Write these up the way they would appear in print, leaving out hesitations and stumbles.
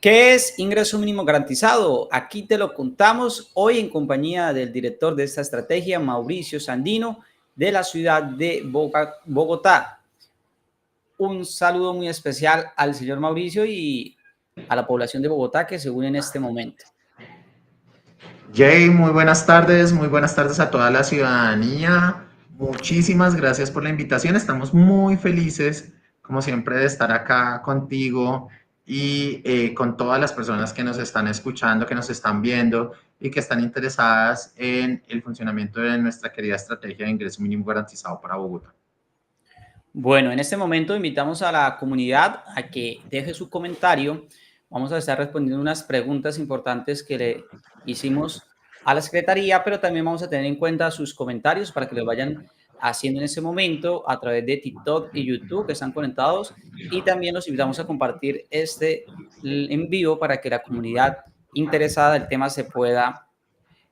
¿Qué es ingreso mínimo garantizado? Aquí te lo contamos hoy en compañía del director de esta estrategia, Mauricio Sandino, de la ciudad de Bogotá. Un saludo muy especial al señor Mauricio y a la población de Bogotá que se une en este momento. Jay, muy buenas tardes a toda la ciudadanía. Muchísimas gracias por la invitación. Estamos muy felices, como siempre, de estar acá contigo y con todas las personas que nos están escuchando, que nos están viendo y que están interesadas en el funcionamiento de nuestra querida estrategia de ingreso mínimo garantizado para Bogotá. Bueno, en este momento invitamos a la comunidad a que deje su comentario. Vamos a estar respondiendo unas preguntas importantes que le hicimos a la Secretaría, pero también vamos a tener en cuenta sus comentarios para que los vayan haciendo en ese momento a través de TikTok y YouTube que están conectados. Y también los invitamos a compartir este en vivo para que la comunidad interesada del tema se pueda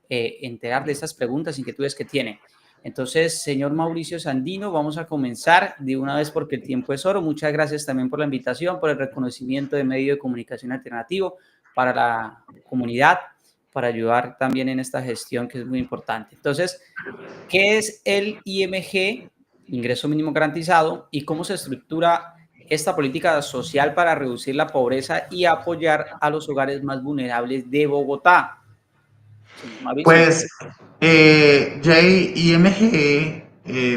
enterar de estas preguntas, inquietudes que tiene. Entonces, señor Mauricio Sandino, vamos a comenzar de una vez porque el tiempo es oro. Muchas gracias también por la invitación, por el reconocimiento de medio de comunicación alternativo para la comunidad, para ayudar también en esta gestión que es muy importante. Entonces, ¿qué es el IMG, ingreso mínimo garantizado, y cómo se estructura esta política social para reducir la pobreza y apoyar a los hogares más vulnerables de Bogotá? Señor Mauricio. Pues JIMG,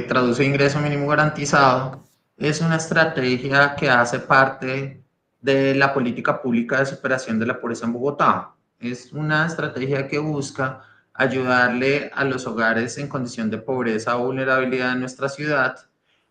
traduce ingreso mínimo garantizado, es una estrategia que hace parte de la política pública de superación de la pobreza en Bogotá. Es una estrategia que busca ayudarle a los hogares en condición de pobreza o vulnerabilidad en nuestra ciudad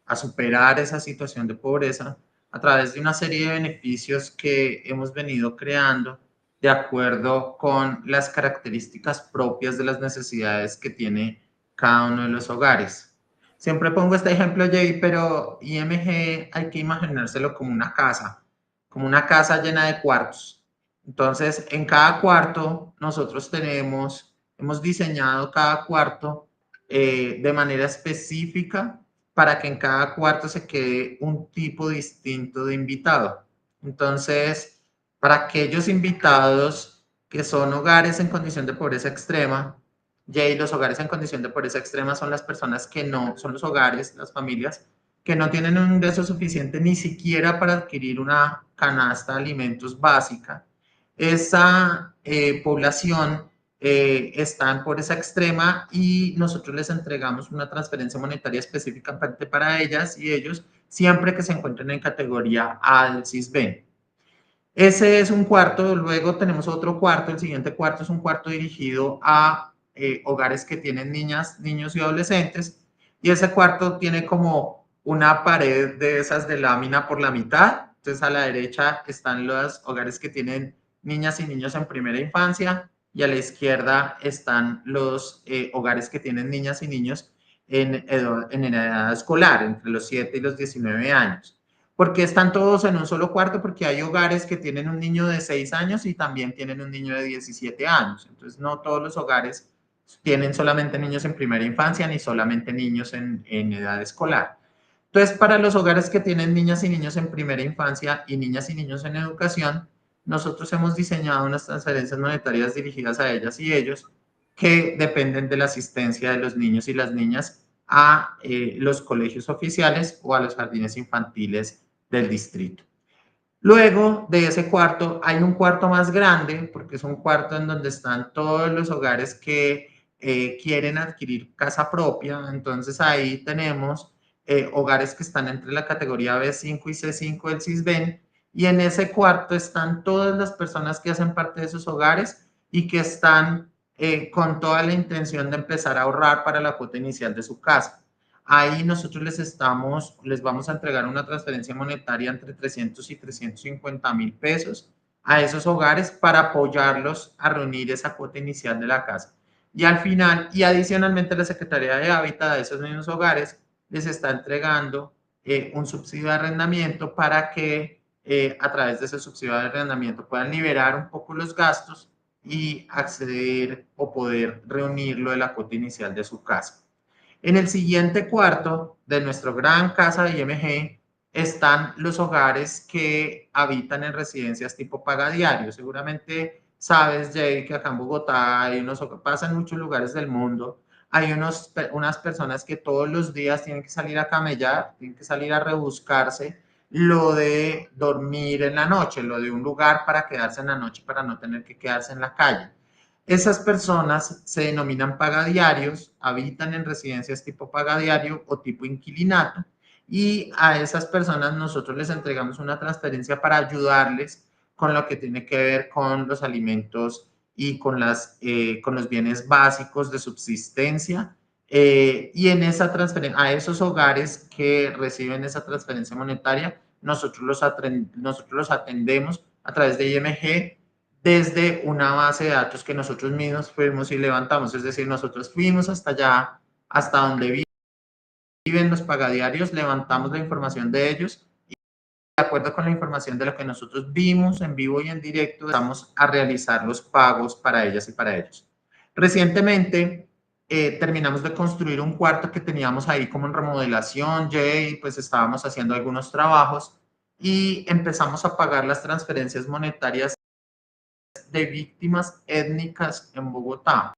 a superar esa situación de pobreza a través de una serie de beneficios que hemos venido creando de acuerdo con las características propias de las necesidades que tiene cada uno de los hogares. Siempre pongo este ejemplo, Jay, pero IMG hay que imaginárselo como una casa llena de cuartos. Entonces, en cada cuarto nosotros hemos diseñado cada cuarto de manera específica para que en cada cuarto se quede un tipo distinto de invitado. Entonces, para aquellos invitados que son hogares en condición de pobreza extrema, y los hogares en condición de pobreza extrema son las personas que no, son los hogares, las familias, que no tienen un ingreso suficiente ni siquiera para adquirir una canasta de alimentos básica. Esa población está en pobreza extrema y nosotros les entregamos una transferencia monetaria específicamente para ellas y ellos siempre que se encuentren en categoría A del CISBEN. Ese es un cuarto, luego tenemos otro cuarto, el siguiente cuarto es un cuarto dirigido a hogares que tienen niñas, niños y adolescentes, y ese cuarto tiene como una pared de esas de lámina por la mitad, entonces a la derecha están los hogares que tienen niñas y niños en primera infancia, y a la izquierda están los hogares que tienen niñas y niños en edad escolar, entre los 7 y los 19 años. Porque están todos en un solo cuarto, porque hay hogares que tienen un niño de 6 años y también tienen un niño de 17 años. Entonces, no todos los hogares tienen solamente niños en primera infancia ni solamente niños en edad escolar. Entonces, para los hogares que tienen niñas y niños en primera infancia y niñas y niños en educación, nosotros hemos diseñado unas transferencias monetarias dirigidas a ellas y ellos que dependen de la asistencia de los niños y las niñas a los colegios oficiales o a los jardines infantiles del distrito. Luego de ese cuarto hay un cuarto más grande, porque es un cuarto en donde están todos los hogares que quieren adquirir casa propia. Entonces ahí tenemos hogares que están entre la categoría B5 y C5 del CISBEN. Y en ese cuarto están todas las personas que hacen parte de esos hogares y que están con toda la intención de empezar a ahorrar para la cuota inicial de su casa. Ahí nosotros les vamos a entregar una transferencia monetaria entre 300 y 350 mil pesos a esos hogares para apoyarlos a reunir esa cuota inicial de la casa. Y al final, y adicionalmente la Secretaría de Hábitat de esos mismos hogares les está entregando un subsidio de arrendamiento para que a través de ese subsidio de arrendamiento puedan liberar un poco los gastos y acceder o poder reunirlo de la cuota inicial de su casa. En el siguiente cuarto de nuestra gran casa de IMG están los hogares que habitan en residencias tipo pagadiario. Seguramente sabes, Jay, que acá en Bogotá hay pasa en muchos lugares del mundo, hay unas personas que todos los días tienen que salir a camellar, tienen que salir a rebuscarse lo de dormir en la noche, lo de un lugar para quedarse en la noche para no tener que quedarse en la calle. Esas personas se denominan pagadiarios, habitan en residencias tipo pagadiario o tipo inquilinato, y a esas personas nosotros les entregamos una transferencia para ayudarles con lo que tiene que ver con los alimentos y con los bienes básicos de subsistencia. Y en esa transferencia, a esos hogares que reciben esa transferencia monetaria, nosotros los atendemos a través de IMG desde una base de datos que nosotros mismos fuimos y levantamos. Es decir, nosotros fuimos hasta allá, hasta donde viven los pagadiarios, levantamos la información de ellos y de acuerdo con la información de lo que nosotros vimos en vivo y en directo, vamos a realizar los pagos para ellas y para ellos. Recientemente terminamos de construir un cuarto que teníamos ahí como en remodelación, Jay, pues estábamos haciendo algunos trabajos y empezamos a pagar las transferencias monetarias de víctimas étnicas en Bogotá.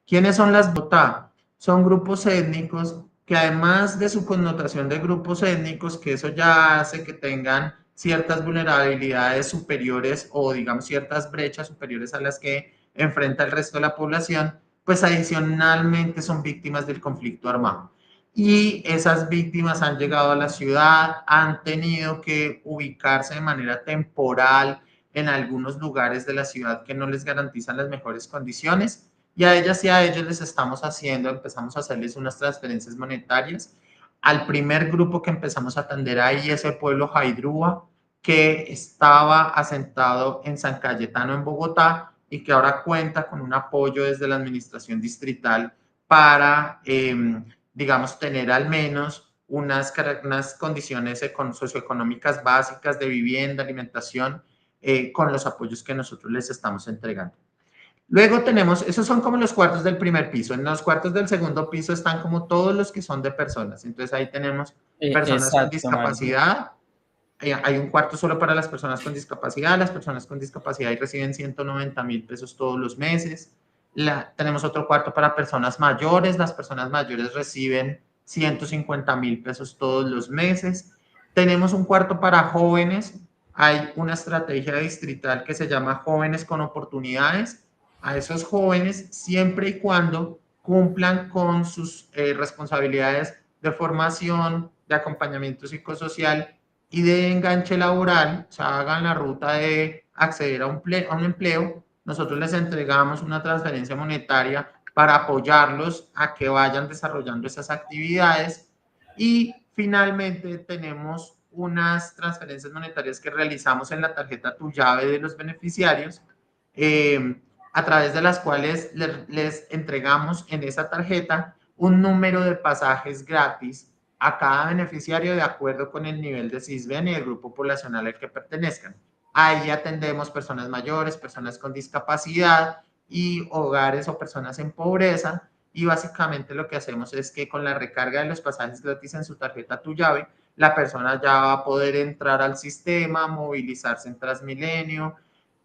¿Quiénes son las Bogotá? Son grupos étnicos que además de su connotación de grupos étnicos, que eso ya hace que tengan ciertas vulnerabilidades superiores o digamos ciertas brechas superiores a las que enfrenta el resto de la población, pues adicionalmente son víctimas del conflicto armado. Y esas víctimas han llegado a la ciudad, han tenido que ubicarse de manera temporal en algunos lugares de la ciudad que no les garantizan las mejores condiciones y a ellas y a ellos les empezamos a hacerles unas transferencias monetarias. Al primer grupo que empezamos a atender ahí es el pueblo Jaidrúa, que estaba asentado en San Cayetano, en Bogotá, y que ahora cuenta con un apoyo desde la administración distrital para, digamos, tener al menos unas condiciones socioeconómicas básicas de vivienda, alimentación, con los apoyos que nosotros les estamos entregando. Luego tenemos, esos son como los cuartos del primer piso. En los cuartos del segundo piso están como todos los que son de personas. Entonces ahí tenemos personas con Exacto, Mauricio. discapacidad. Hay un cuarto solo para las personas con discapacidad. Las personas con discapacidad y reciben 190.000 pesos todos los meses. Tenemos otro cuarto para personas mayores. Las personas mayores reciben 150.000 pesos todos los meses. Tenemos un cuarto para jóvenes. Hay una estrategia distrital que se llama Jóvenes con Oportunidades. A esos jóvenes, siempre y cuando cumplan con sus responsabilidades de formación, de acompañamiento psicosocial y de enganche laboral, o sea, hagan la ruta de acceder a un empleo, nosotros les entregamos una transferencia monetaria para apoyarlos a que vayan desarrollando esas actividades. Y finalmente tenemos unas transferencias monetarias que realizamos en la tarjeta Tu Llave de los beneficiarios, a través de las cuales les entregamos en esa tarjeta un número de pasajes gratis a cada beneficiario de acuerdo con el nivel de CISBEN y el grupo poblacional al que pertenezcan. Ahí atendemos personas mayores, personas con discapacidad y hogares o personas en pobreza. Y básicamente lo que hacemos es que con la recarga de los pasajes gratis en su tarjeta Tu Llave, la persona ya va a poder entrar al sistema, movilizarse en Transmilenio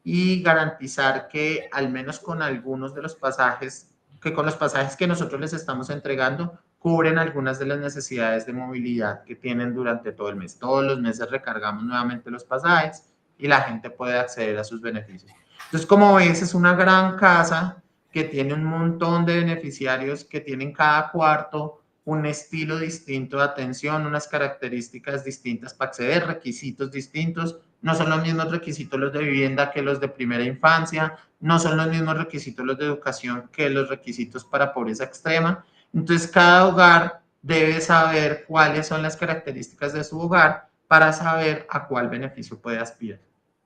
y garantizar que al menos con algunos de los pasajes, que con los pasajes que nosotros les estamos entregando, cubren algunas de las necesidades de movilidad que tienen durante todo el mes. Todos los meses recargamos nuevamente los pasajes y la gente puede acceder a sus beneficios. Entonces, como ves, es una gran casa que tiene un montón de beneficiarios que tienen cada cuarto un estilo distinto de atención, unas características distintas para acceder, requisitos distintos. No son los mismos requisitos los de vivienda que los de primera infancia, no son los mismos requisitos los de educación que los requisitos para pobreza extrema. Entonces, cada hogar debe saber cuáles son las características de su hogar para saber a cuál beneficio puede aspirar.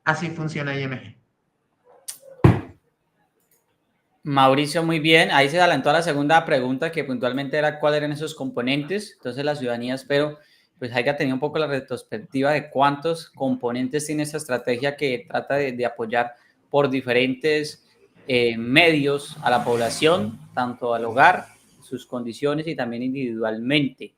Así funciona IMG. Mauricio, muy bien. Ahí se adelantó a la segunda pregunta, que puntualmente era cuáles eran esos componentes. Entonces, la ciudadanía, espero, pues haya tenido un poco la retrospectiva de cuántos componentes tiene esta estrategia que trata de apoyar por diferentes medios a la población, tanto al hogar, sus condiciones y también individualmente.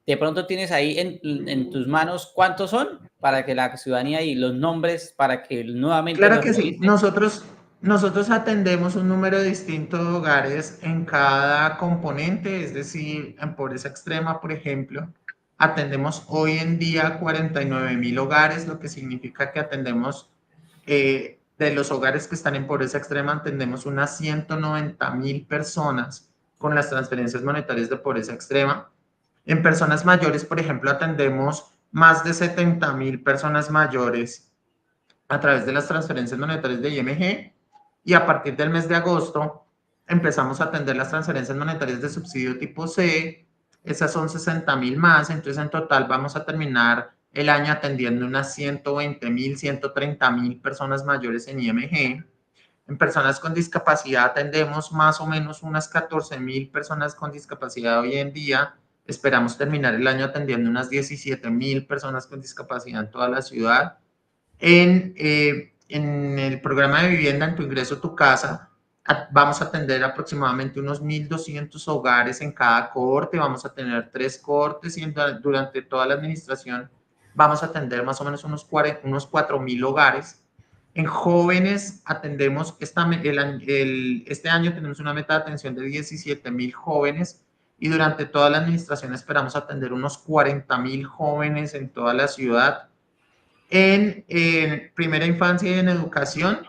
de pronto tienes ahí en tus manos cuántos son para que la ciudadanía y los nombres para que nuevamente Claro los que sí. revise. Nosotros atendemos un número distinto de hogares en cada componente, es decir, en pobreza extrema, por ejemplo, atendemos hoy en día 49.000 hogares, lo que significa que atendemos de los hogares que están en pobreza extrema, atendemos unas 190.000 personas con las transferencias monetarias de pobreza extrema. En personas mayores, por ejemplo, atendemos más de 70.000 personas mayores a través de las transferencias monetarias de IMG, y a partir del mes de agosto empezamos a atender las transferencias monetarias de subsidio tipo C. Esas son 60.000 más, entonces en total vamos a terminar el año atendiendo unas 120.000, 130.000 personas mayores en IMG. En personas con discapacidad atendemos más o menos unas 14.000 personas con discapacidad hoy en día. Esperamos terminar el año atendiendo unas 17.000 personas con discapacidad en toda la ciudad. En el programa de vivienda En tu ingreso, tu casa, vamos a atender aproximadamente unos 1.200 hogares en cada cohorte. Vamos a tener 3 cohortes y durante toda la administración vamos a atender más o menos unos 4.000 hogares. En jóvenes atendemos, este año tenemos una meta de atención de 17.000 jóvenes, y durante toda la administración esperamos atender unos 40.000 jóvenes en toda la ciudad. En primera infancia y en educación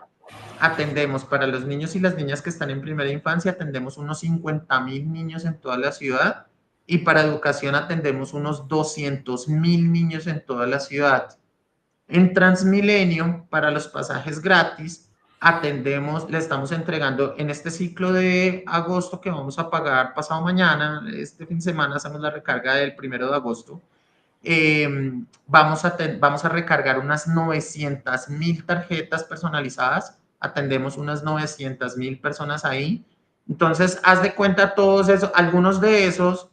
atendemos para los niños y las niñas que están en primera infancia, atendemos unos 50.000 niños en toda la ciudad, y para educación atendemos unos 200.000 niños en toda la ciudad. En Transmilenio, para los pasajes gratis, atendemos, le estamos entregando en este ciclo de agosto que vamos a pagar pasado mañana, este fin de semana hacemos la recarga del 1 de agosto. Vamos a recargar unas 900.000 tarjetas personalizadas, atendemos unas 900.000 personas ahí. Entonces, haz de cuenta todos esos, algunos de esos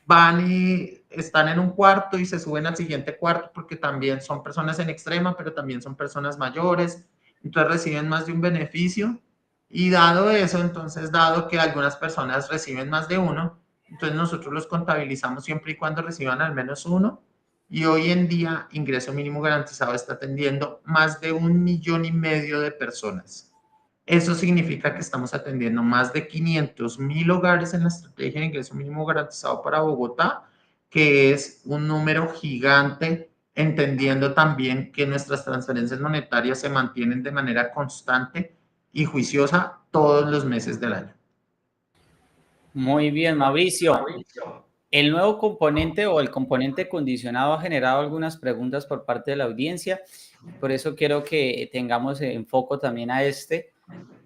van y están en un cuarto y se suben al siguiente cuarto porque también son personas en extrema, pero también son personas mayores, entonces reciben más de un beneficio. Y dado eso, entonces, dado que algunas personas reciben más de uno, entonces nosotros los contabilizamos siempre y cuando reciban al menos uno. Y hoy en día, Ingreso Mínimo Garantizado está atendiendo más de 1,5 millones de personas. Eso significa que estamos atendiendo más de 500.000 hogares en la estrategia de Ingreso Mínimo Garantizado para Bogotá, que es un número gigante, entendiendo también que nuestras transferencias monetarias se mantienen de manera constante y juiciosa todos los meses del año. Muy bien, Mauricio. El nuevo componente o el componente condicionado ha generado algunas preguntas por parte de la audiencia. Por eso quiero que tengamos en foco también a este,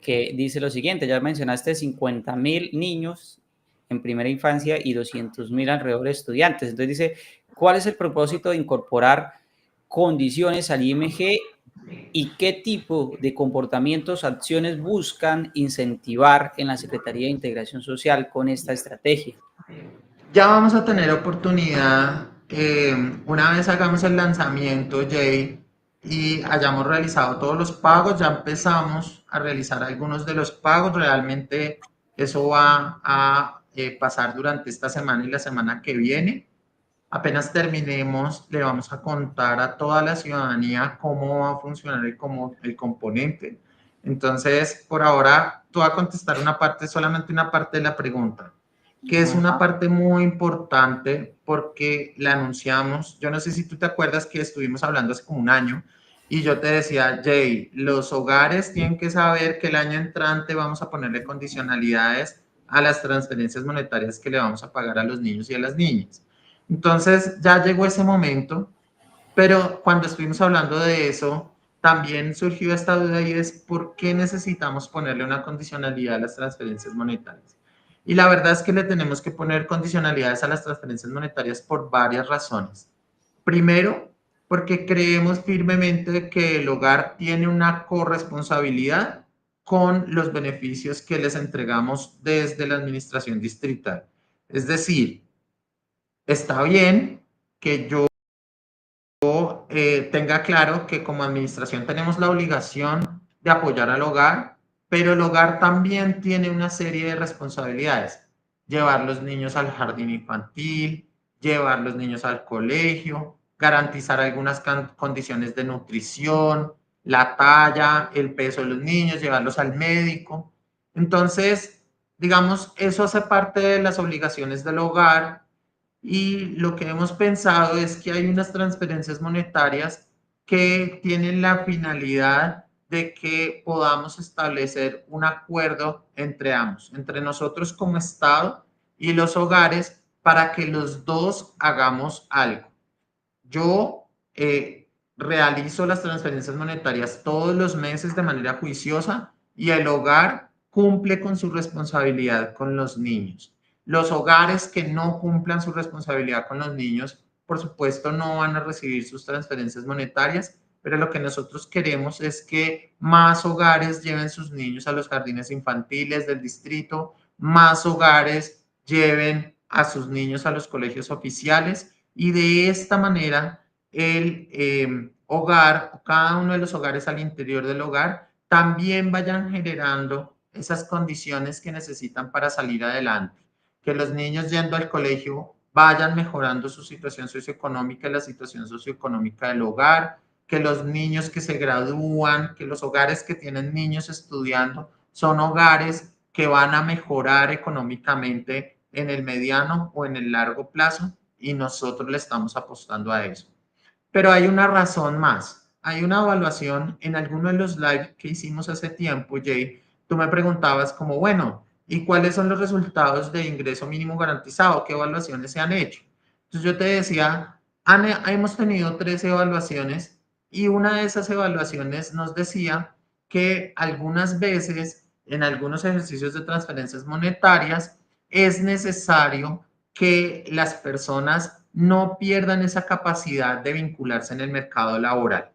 que dice lo siguiente. Ya mencionaste 50.000 niños en primera infancia y 200.000 alrededor de estudiantes. Entonces dice, ¿cuál es el propósito de incorporar condiciones al IMG y qué tipo de comportamientos, acciones buscan incentivar en la Secretaría de Integración Social con esta estrategia? Ya vamos a tener oportunidad, una vez hagamos el lanzamiento, Jay, y hayamos realizado todos los pagos, ya empezamos a realizar algunos de los pagos. Realmente eso va a pasar durante esta semana y la semana que viene. Apenas terminemos, le vamos a contar a toda la ciudadanía cómo va a funcionar el componente. Entonces, por ahora, tú vas a contestar una parte, solamente una parte de la pregunta, que es una parte muy importante porque la anunciamos. Yo no sé si tú te acuerdas que estuvimos hablando hace como un año y yo te decía, Jay, los hogares tienen que saber que el año entrante vamos a ponerle condicionalidades a las transferencias monetarias que le vamos a pagar a los niños y a las niñas. Entonces ya llegó ese momento, pero cuando estuvimos hablando de eso, también surgió esta duda, y es ¿por qué necesitamos ponerle una condicionalidad a las transferencias monetarias? Y la verdad es que le tenemos que poner condicionalidades a las transferencias monetarias por varias razones. Primero, porque creemos firmemente que el hogar tiene una corresponsabilidad con los beneficios que les entregamos desde la administración distrital. Es decir, está bien que yo tenga claro que como administración tenemos la obligación de apoyar al hogar, pero el hogar también tiene una serie de responsabilidades. Llevar los niños al jardín infantil, llevar los niños al colegio, garantizar algunas condiciones de nutrición, la talla, el peso de los niños, llevarlos al médico. Entonces, digamos, eso hace parte de las obligaciones del hogar y lo que hemos pensado es que hay unas transferencias monetarias que tienen la finalidad de que podamos establecer un acuerdo entre ambos, entre nosotros como Estado y los hogares, para que los dos hagamos algo. Yo realizo las transferencias monetarias todos los meses de manera juiciosa y el hogar cumple con su responsabilidad con los niños. Los hogares que no cumplan su responsabilidad con los niños, por supuesto, no van a recibir sus transferencias monetarias, pero lo que nosotros queremos es que más hogares lleven sus niños a los jardines infantiles del distrito, más hogares lleven a sus niños a los colegios oficiales y de esta manera el hogar, cada uno de los hogares al interior del hogar, también vayan generando esas condiciones que necesitan para salir adelante. Que los niños yendo al colegio vayan mejorando su situación socioeconómica y la situación socioeconómica del hogar, que los niños que se gradúan, que los hogares que tienen niños estudiando son hogares que van a mejorar económicamente en el mediano o en el largo plazo y nosotros le estamos apostando a eso. Pero hay una razón más. Hay una evaluación en alguno de los live que hicimos hace tiempo, Jay. Tú me preguntabas como, bueno, ¿y cuáles son los resultados de ingreso mínimo garantizado? ¿Qué evaluaciones se han hecho? Entonces yo te decía, hemos tenido 3 evaluaciones y una de esas evaluaciones nos decía que algunas veces en algunos ejercicios de transferencias monetarias es necesario que las personas no pierdan esa capacidad de vincularse en el mercado laboral.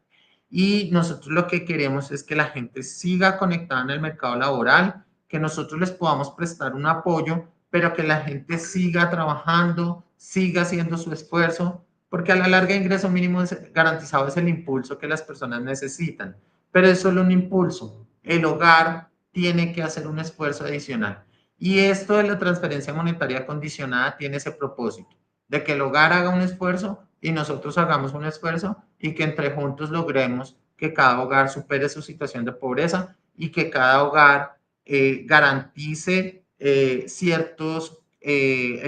Y nosotros lo que queremos es que la gente siga conectada en el mercado laboral, que nosotros les podamos prestar un apoyo, pero que la gente siga trabajando, siga haciendo su esfuerzo, porque a la larga ingreso mínimo garantizado es el impulso que las personas necesitan, pero es solo un impulso. El hogar tiene que hacer un esfuerzo adicional. Y esto de la transferencia monetaria condicionada tiene ese propósito, de que el hogar haga un esfuerzo y nosotros hagamos un esfuerzo y que entre juntos logremos que cada hogar supere su situación de pobreza y que cada hogar garantice el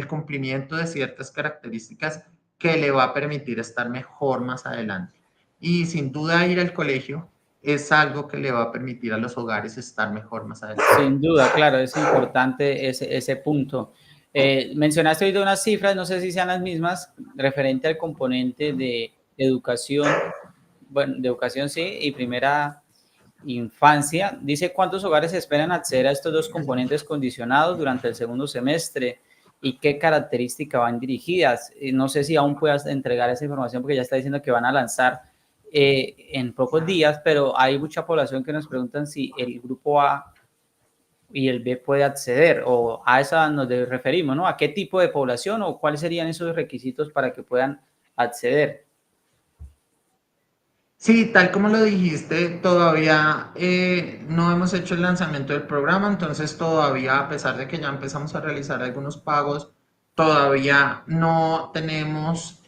cumplimiento de ciertas características que le va a permitir estar mejor más adelante. Y sin duda ir al colegio es algo que le va a permitir a los hogares estar mejor más adelante. Sin duda, claro, es importante ese punto. Mencionaste hoy de unas cifras, no sé si sean las mismas, referente al componente de educación, bueno, de educación sí, y primera infancia. Dice cuántos hogares esperan acceder a estos dos componentes condicionados durante el segundo semestre y qué características van dirigidas. No sé si aún puedas entregar esa información porque ya está diciendo que van a lanzar en pocos días, pero hay mucha población que nos preguntan si el grupo A y el B puede acceder, o a esa nos referimos, ¿no? ¿A qué tipo de población o cuáles serían esos requisitos para que puedan acceder? Sí, tal como lo dijiste, todavía no hemos hecho el lanzamiento del programa, entonces todavía, a pesar de que ya empezamos a realizar algunos pagos, todavía no tenemos,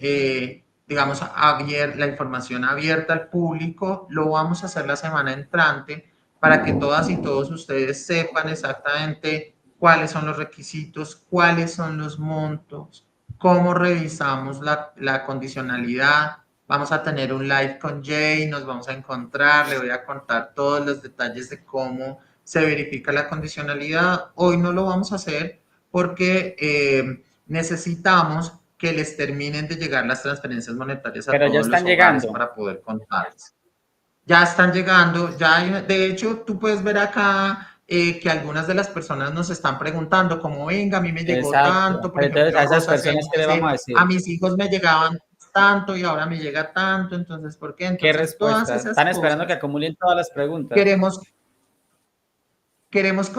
digamos, la información abierta al público. Lo vamos a hacer la semana entrante para que todas y todos ustedes sepan exactamente cuáles son los requisitos, cuáles son los montos, cómo revisamos la condicionalidad. Vamos a tener un live con Jay, nos vamos a encontrar, le voy a contar todos los detalles de cómo se verifica la condicionalidad. Hoy no lo vamos a hacer porque necesitamos que les terminen de llegar las transferencias monetarias a Pero ya todos los están hogares llegando. para poder contarles. Ya están llegando, de hecho, tú puedes ver acá que algunas de las personas nos están preguntando, como venga, a mí me llegó Exacto. tanto, por Pero entonces ejemplo, a esas Rosa personas, Seni ¿qué le vamos a dice, a decir? mis hijos me llegaban tanto y ahora me llega tanto, entonces, ¿por qué? ¿Qué Entonces, todas respuesta? esas Están esperando que cosas acumulen todas las preguntas. queremos queremos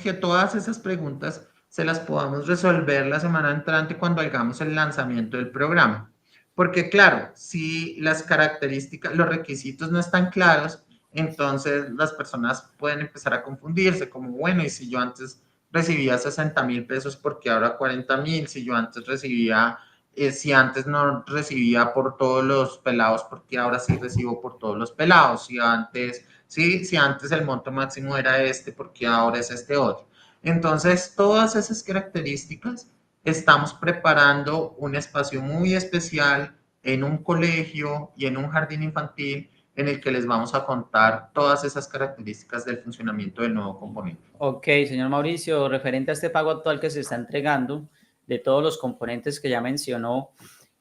que todas esas preguntas se las podamos resolver la semana entrante cuando hagamos el lanzamiento del programa. Porque claro, si las características, los requisitos no están claros, entonces las personas pueden empezar a confundirse, como bueno, y si yo antes recibía 60,000 pesos, ¿por qué ahora 40,000? Si yo antes recibía si antes no recibía por todos los pelados, porque ahora sí recibo por todos los pelados. Si antes, sí, si antes el monto máximo era este, porque ahora es este otro. Entonces, todas esas características, estamos preparando un espacio muy especial en un colegio y en un jardín infantil en el que les vamos a contar todas esas características del funcionamiento del nuevo componente. Ok, señor Mauricio, referente a este pago actual que se está entregando, de todos los componentes que ya mencionó,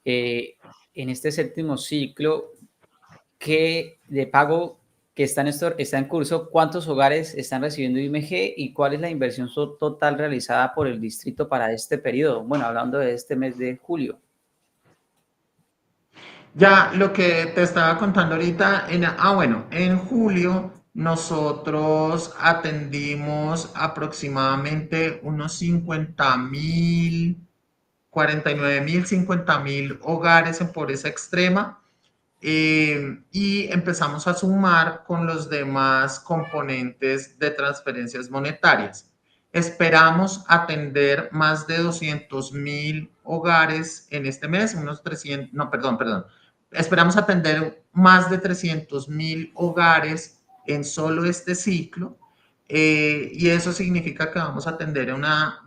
en este séptimo ciclo, ¿qué de pago que está en curso, cuántos hogares están recibiendo IMG y cuál es la inversión total realizada por el distrito para este periodo? Bueno, hablando de este mes de julio. Ya lo que te estaba contando ahorita, bueno, en julio nosotros atendimos aproximadamente unos 50.000, 49.000, 50.000 hogares en pobreza extrema, y empezamos a sumar con los demás componentes de transferencias monetarias. Esperamos atender más de 200.000 hogares en este mes, unos 300, no, perdón. Esperamos atender más de 300.000 hogares en solo este ciclo, y eso significa que vamos a tener una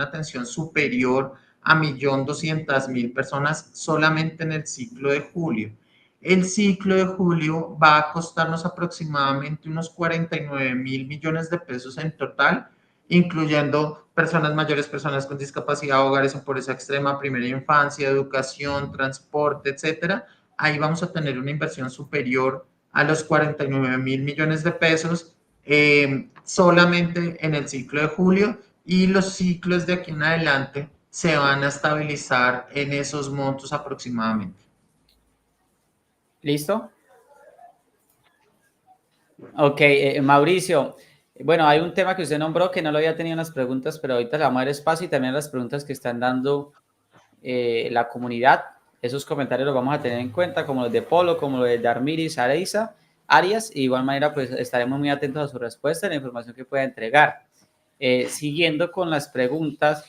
atención superior a 1.200.000 personas solamente en el ciclo de julio. El ciclo de julio va a costarnos aproximadamente unos 49.000 millones de pesos en total, incluyendo personas mayores, personas con discapacidad, hogares en pobreza extrema, primera infancia, educación, transporte, etcétera. Ahí vamos a tener una inversión superior a los 49.000 millones de pesos, solamente en el ciclo de julio, y los ciclos de aquí en adelante se van a estabilizar en esos montos aproximadamente. ¿Listo? Ok, Mauricio, bueno, hay un tema que usted nombró que no lo había tenido en las preguntas, pero ahorita le vamos a dar espacio y también las preguntas que están dando la comunidad. Esos comentarios los vamos a tener en cuenta, como los de Polo, como los de Darmiris, Arias, y de igual manera pues estaremos muy atentos a su respuesta y la información que pueda entregar. Siguiendo con las preguntas,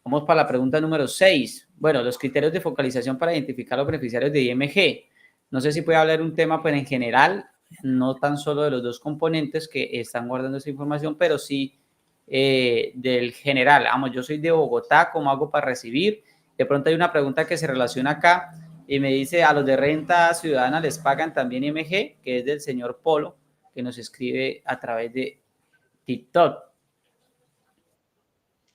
vamos para la pregunta número 6. Bueno, los criterios de focalización para identificar los beneficiarios de IMG. No sé si puede hablar un tema, pero en general, no tan solo de los dos componentes que están guardando esa información, pero sí del general. Vamos, yo soy de Bogotá, ¿cómo hago para recibir? De pronto hay una pregunta que se relaciona acá y me dice, ¿a los de renta ciudadana les pagan también IMG? Que es del señor Polo, que nos escribe a través de TikTok.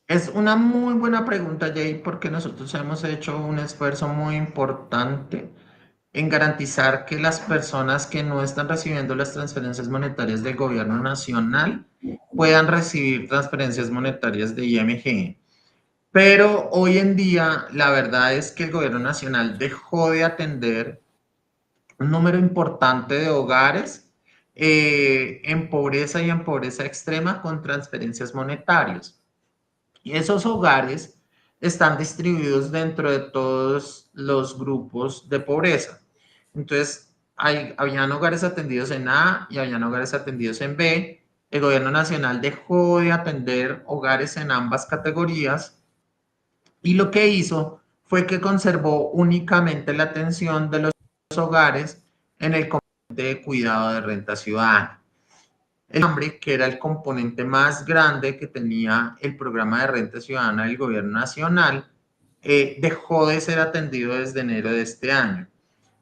Es una muy buena pregunta, Jay, porque nosotros hemos hecho un esfuerzo muy importante en garantizar que las personas que no están recibiendo las transferencias monetarias del gobierno nacional puedan recibir transferencias monetarias de IMG. Pero hoy en día, la verdad es que el gobierno nacional dejó de atender un número importante de hogares, en pobreza y en pobreza extrema con transferencias monetarias. Y esos hogares están distribuidos dentro de todos los grupos de pobreza. Entonces, habían hogares atendidos en A y habían hogares atendidos en B. El gobierno nacional dejó de atender hogares en ambas categorías, y lo que hizo fue que conservó únicamente la atención de los hogares en el componente de cuidado de renta ciudadana. El hambre, que era el componente más grande que tenía el programa de renta ciudadana del gobierno nacional, dejó de ser atendido desde enero de este año.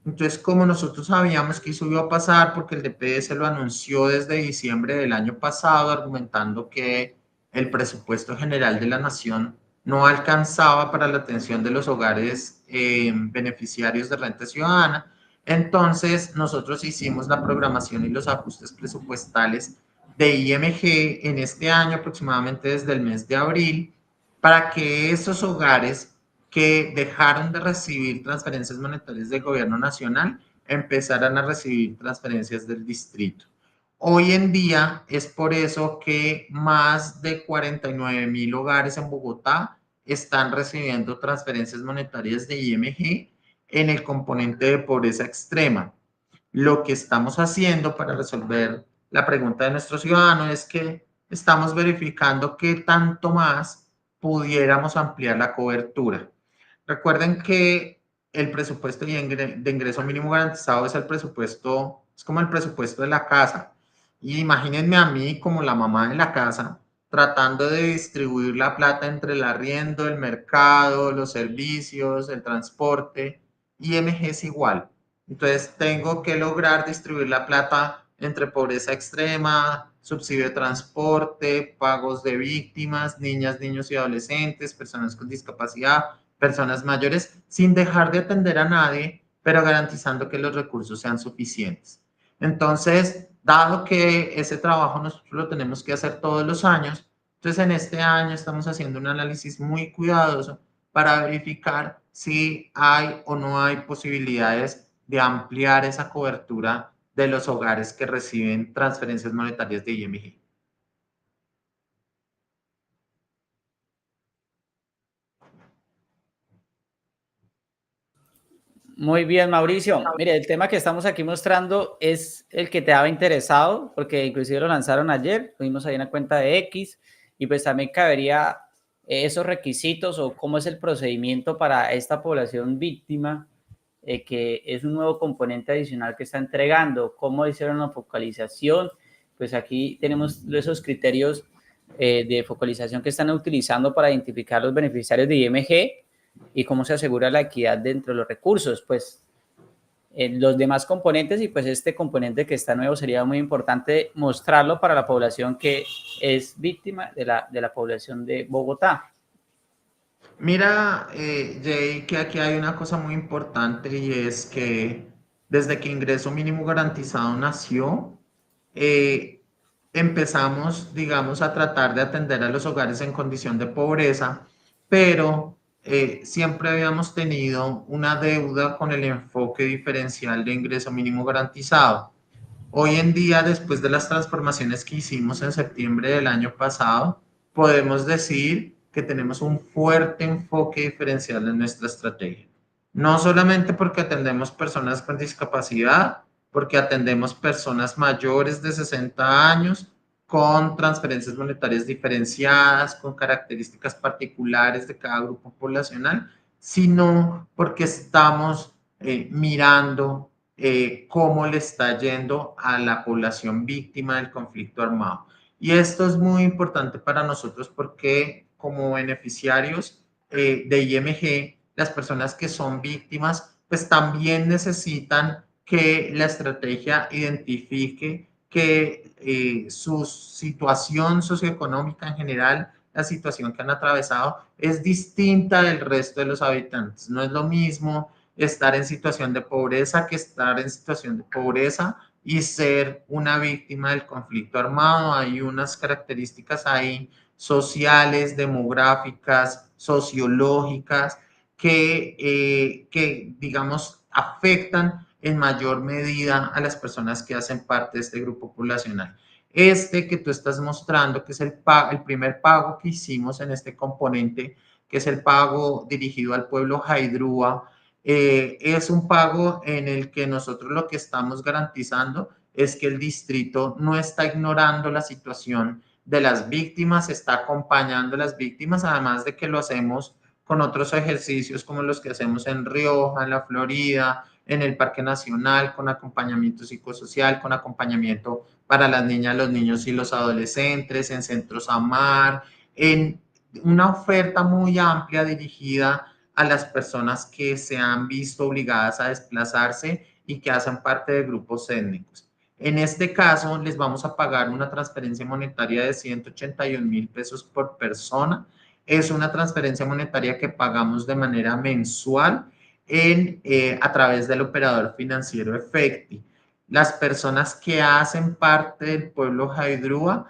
Entonces, como nosotros sabíamos que eso iba a pasar, porque el DPS lo anunció desde diciembre del año pasado, argumentando que el presupuesto general de la nación no alcanzaba para la atención de los hogares beneficiarios de renta ciudadana, entonces nosotros hicimos la programación y los ajustes presupuestales de IMG en este año, aproximadamente desde el mes de abril, para que esos hogares que dejaron de recibir transferencias monetarias del gobierno nacional empezaran a recibir transferencias del distrito. Hoy en día es por eso que más de 49.000 hogares en Bogotá están recibiendo transferencias monetarias de IMG en el componente de pobreza extrema. Lo que estamos haciendo para resolver la pregunta de nuestro ciudadano es que estamos verificando qué tanto más pudiéramos ampliar la cobertura. Recuerden que el presupuesto de ingreso mínimo garantizado es el presupuesto, es como el presupuesto de la casa. Y imagínense a mí como la mamá de la casa tratando de distribuir la plata entre el arriendo, el mercado, los servicios, el transporte. IMG es igual. Entonces tengo que lograr distribuir la plata entre pobreza extrema, subsidio de transporte, pagos de víctimas, niñas, niños y adolescentes, personas con discapacidad, personas mayores, sin dejar de atender a nadie, pero garantizando que los recursos sean suficientes. Entonces, dado que ese trabajo nosotros lo tenemos que hacer todos los años, entonces en este año estamos haciendo un análisis muy cuidadoso para verificar si hay o no hay posibilidades de ampliar esa cobertura de los hogares que reciben transferencias monetarias de IMG. Muy bien, Mauricio. Mire, el tema que estamos aquí mostrando es el que te había interesado, porque inclusive lo lanzaron ayer, tuvimos ahí una cuenta de X, y pues también cabería esos requisitos o cómo es el procedimiento para esta población víctima, que es un nuevo componente adicional que está entregando, cómo hicieron la focalización. Pues aquí tenemos esos criterios de focalización que están utilizando para identificar los beneficiarios de IMG y cómo se asegura la equidad dentro de los recursos. Pues los demás componentes y pues este componente que está nuevo sería muy importante mostrarlo para la población que es víctima de la población de Bogotá. Mira, Jay, que aquí hay una cosa muy importante y es que desde que Ingreso Mínimo Garantizado nació, eh, empezamos, digamos, a tratar de atender a los hogares en condición de pobreza, pero siempre habíamos tenido una deuda con el enfoque diferencial de Ingreso Mínimo Garantizado. Hoy en día, después de las transformaciones que hicimos en septiembre del año pasado, podemos decir que tenemos un fuerte enfoque diferencial en nuestra estrategia. No solamente porque atendemos personas con discapacidad, porque atendemos personas mayores de 60 años con transferencias monetarias diferenciadas, con características particulares de cada grupo poblacional, sino porque estamos mirando cómo le está yendo a la población víctima del conflicto armado. Y esto es muy importante para nosotros porque como beneficiarios de IMG, las personas que son víctimas, pues también necesitan que la estrategia identifique que su situación socioeconómica en general, la situación que han atravesado, es distinta del resto de los habitantes. No es lo mismo estar en situación de pobreza que estar en situación de pobreza y ser una víctima del conflicto armado. Hay unas características ahí sociales, demográficas, sociológicas, que digamos, afectan en mayor medida a las personas que hacen parte de este grupo poblacional. Este que tú estás mostrando, que es el primer pago que hicimos en este componente, que es el pago dirigido al pueblo Jaidrúa, es un pago en el que nosotros lo que estamos garantizando es que el distrito no está ignorando la situación de las víctimas, está acompañando a las víctimas, además de que lo hacemos con otros ejercicios como los que hacemos en Rioja, en la Florida, en el Parque Nacional, con acompañamiento psicosocial, con acompañamiento para las niñas, los niños y los adolescentes, en centros AMAR, en una oferta muy amplia dirigida a las personas que se han visto obligadas a desplazarse y que hacen parte de grupos étnicos. En este caso, les vamos a pagar una transferencia monetaria de 181.000 pesos por persona. Es una transferencia monetaria que pagamos de manera mensual a través del operador financiero Efecti. Las personas que hacen parte del pueblo Jaidrúa,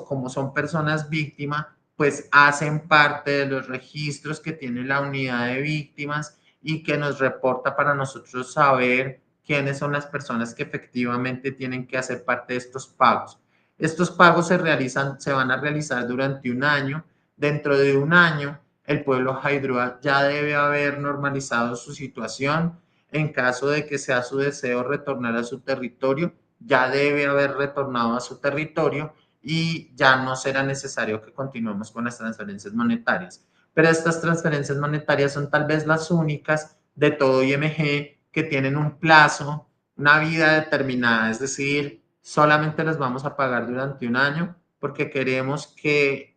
como son personas víctimas, pues hacen parte de los registros que tiene la unidad de víctimas y que nos reporta para nosotros saber quiénes son las personas que efectivamente tienen que hacer parte de estos pagos. Estos pagos se van a realizar durante un año. Dentro de un año, el pueblo Jaidrúa ya debe haber normalizado su situación. En caso de que sea su deseo retornar a su territorio, ya debe haber retornado a su territorio y ya no será necesario que continuemos con las transferencias monetarias. pero estas transferencias monetarias son tal vez las únicas de todo IMG que tienen un plazo, una vida determinada, es decir, solamente las vamos a pagar durante un año porque queremos que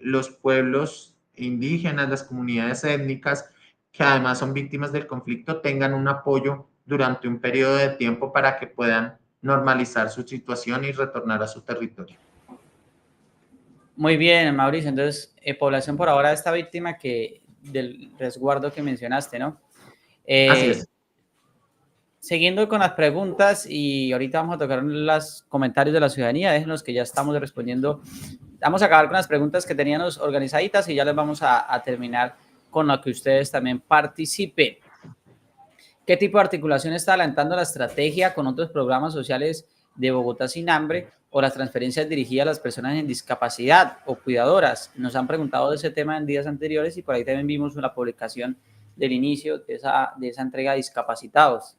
los pueblos indígenas, las comunidades étnicas, que además son víctimas del conflicto, tengan un apoyo durante un periodo de tiempo para que puedan normalizar su situación y retornar a su territorio. Muy bien, Mauricio. Entonces, población por ahora está víctima del resguardo que mencionaste, ¿no? Así es. Siguiendo con las preguntas y ahorita vamos a tocar los comentarios de la ciudadanía, déjenos que ya estamos respondiendo. Vamos a acabar con las preguntas que teníamos organizaditas y ya les vamos a terminar con lo que ustedes también participen. ¿Qué tipo de articulación está adelantando la estrategia con otros programas sociales de Bogotá Sin Hambre o las transferencias dirigidas a las personas en discapacidad o cuidadoras? Nos han preguntado de ese tema en días anteriores y por ahí también vimos una publicación del inicio de esa entrega a discapacitados.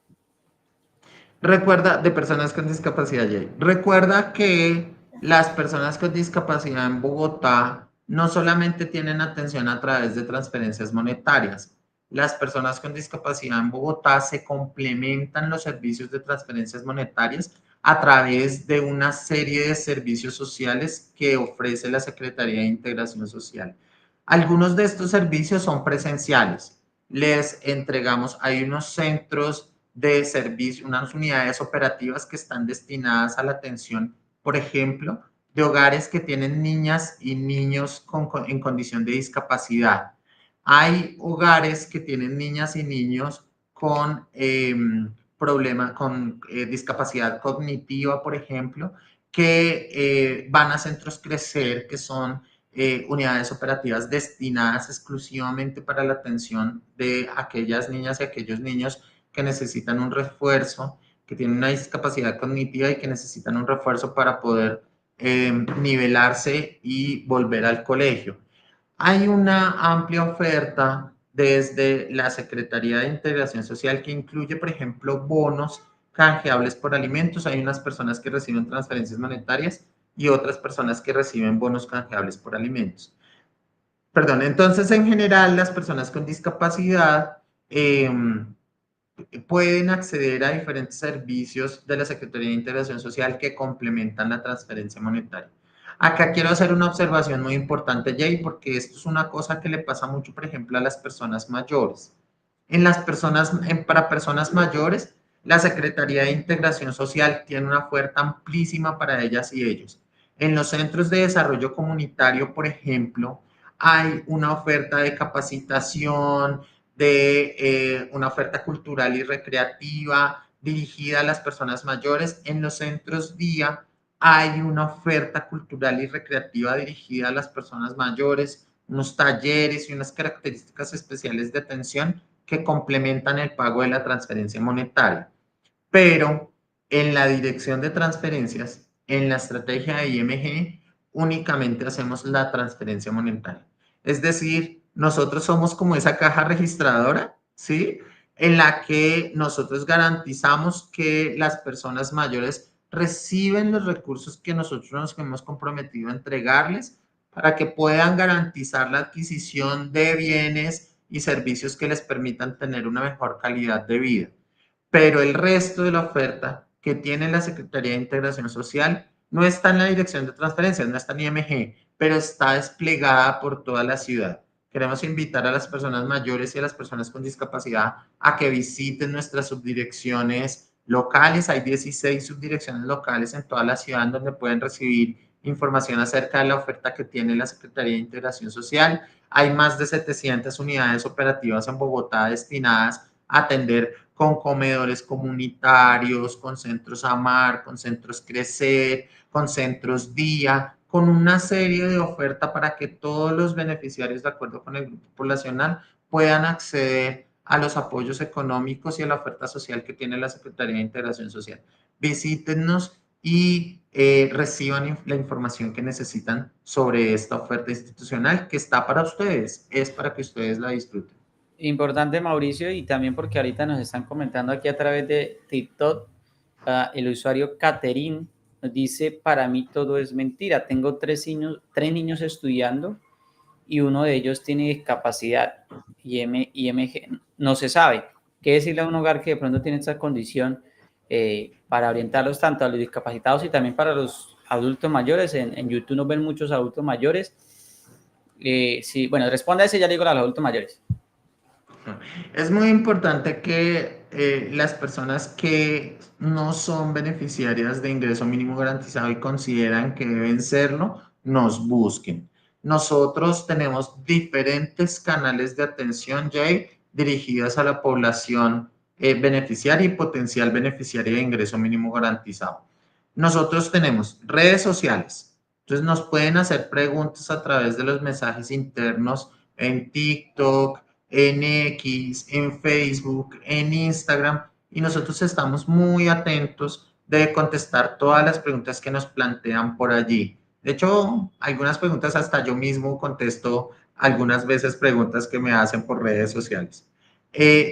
Recuerda, de personas con discapacidad, Jay. Recuerda que las personas con discapacidad en Bogotá no solamente tienen atención a través de transferencias monetarias. Las personas con discapacidad en Bogotá se complementan los servicios de transferencias monetarias a través de una serie de servicios sociales que ofrece la Secretaría de Integración Social. Algunos de estos servicios son presenciales. Les entregamos, hay unos centros de servicio, unas unidades operativas que están destinadas a la atención, por ejemplo, de hogares que tienen niñas y niños en condición de discapacidad. Hay hogares que tienen niñas y niños con problemas, con discapacidad cognitiva, por ejemplo, que van a centros Crecer, que son unidades operativas destinadas exclusivamente para la atención de aquellas niñas y aquellos niños que necesitan un refuerzo, que tienen una discapacidad cognitiva y que necesitan un refuerzo para poder nivelarse y volver al colegio. Hay una amplia oferta desde la Secretaría de Integración Social que incluye, por ejemplo, bonos canjeables por alimentos. Hay unas personas que reciben transferencias monetarias y otras personas que reciben bonos canjeables por alimentos. Perdón, entonces en general las personas con discapacidad pueden acceder a diferentes servicios de la Secretaría de Integración Social que complementan la transferencia monetaria. Acá quiero hacer una observación muy importante, Jay, porque esto es una cosa que le pasa mucho, por ejemplo, a las personas mayores. Para personas mayores, la Secretaría de Integración Social tiene una oferta amplísima para ellas y ellos. En los centros de desarrollo comunitario, por ejemplo, hay una oferta de capacitación, de una oferta cultural y recreativa dirigida a las personas mayores. En los centros día hay una oferta cultural y recreativa dirigida a las personas mayores, unos talleres y unas características especiales de atención que complementan el pago de la transferencia monetaria. Pero en la dirección de transferencias, en la estrategia de IMG, únicamente hacemos la transferencia monetaria. Es decir, nosotros somos como esa caja registradora, ¿sí? En la que nosotros garantizamos que las personas mayores reciben los recursos que nosotros nos hemos comprometido a entregarles para que puedan garantizar la adquisición de bienes y servicios que les permitan tener una mejor calidad de vida. Pero el resto de la oferta que tiene la Secretaría de Integración Social no está en la dirección de transferencias, no está en IMG, pero está desplegada por toda la ciudad. Queremos invitar a las personas mayores y a las personas con discapacidad a que visiten nuestras subdirecciones locales. Hay 16 subdirecciones locales en toda la ciudad donde pueden recibir información acerca de la oferta que tiene la Secretaría de Integración Social. Hay más de 700 unidades operativas en Bogotá destinadas a atender con comedores comunitarios, con centros Amar, con centros Crecer, con centros Día, con una serie de oferta para que todos los beneficiarios, de acuerdo con el grupo poblacional, puedan acceder a los apoyos económicos y a la oferta social que tiene la Secretaría de Integración Social. Visítenos y reciban la información que necesitan sobre esta oferta institucional que está para ustedes, es para que ustedes la disfruten. Importante, Mauricio, y también porque ahorita nos están comentando aquí a través de TikTok, el usuario Caterín nos dice, para mí todo es mentira, tengo tres niños estudiando y uno de ellos tiene discapacidad IMG, no se sabe. ¿Qué decirle a un hogar que de pronto tiene esta condición para orientarlos tanto a los discapacitados y también para los adultos mayores? En YouTube nos ven muchos adultos mayores. Sí, bueno, responde a ese, ya le digo a los adultos mayores. Es muy importante que las personas que no son beneficiarias de ingreso mínimo garantizado y consideran que deben serlo, nos busquen. Nosotros tenemos diferentes canales de atención, Jay, dirigidas a la población beneficiaria y potencial beneficiaria de ingreso mínimo garantizado. Nosotros tenemos redes sociales, entonces nos pueden hacer preguntas a través de los mensajes internos en TikTok, en X, en Facebook, en Instagram, y nosotros estamos muy atentos de contestar todas las preguntas que nos plantean por allí. De hecho, algunas preguntas hasta yo mismo contesto algunas veces preguntas que me hacen por redes sociales.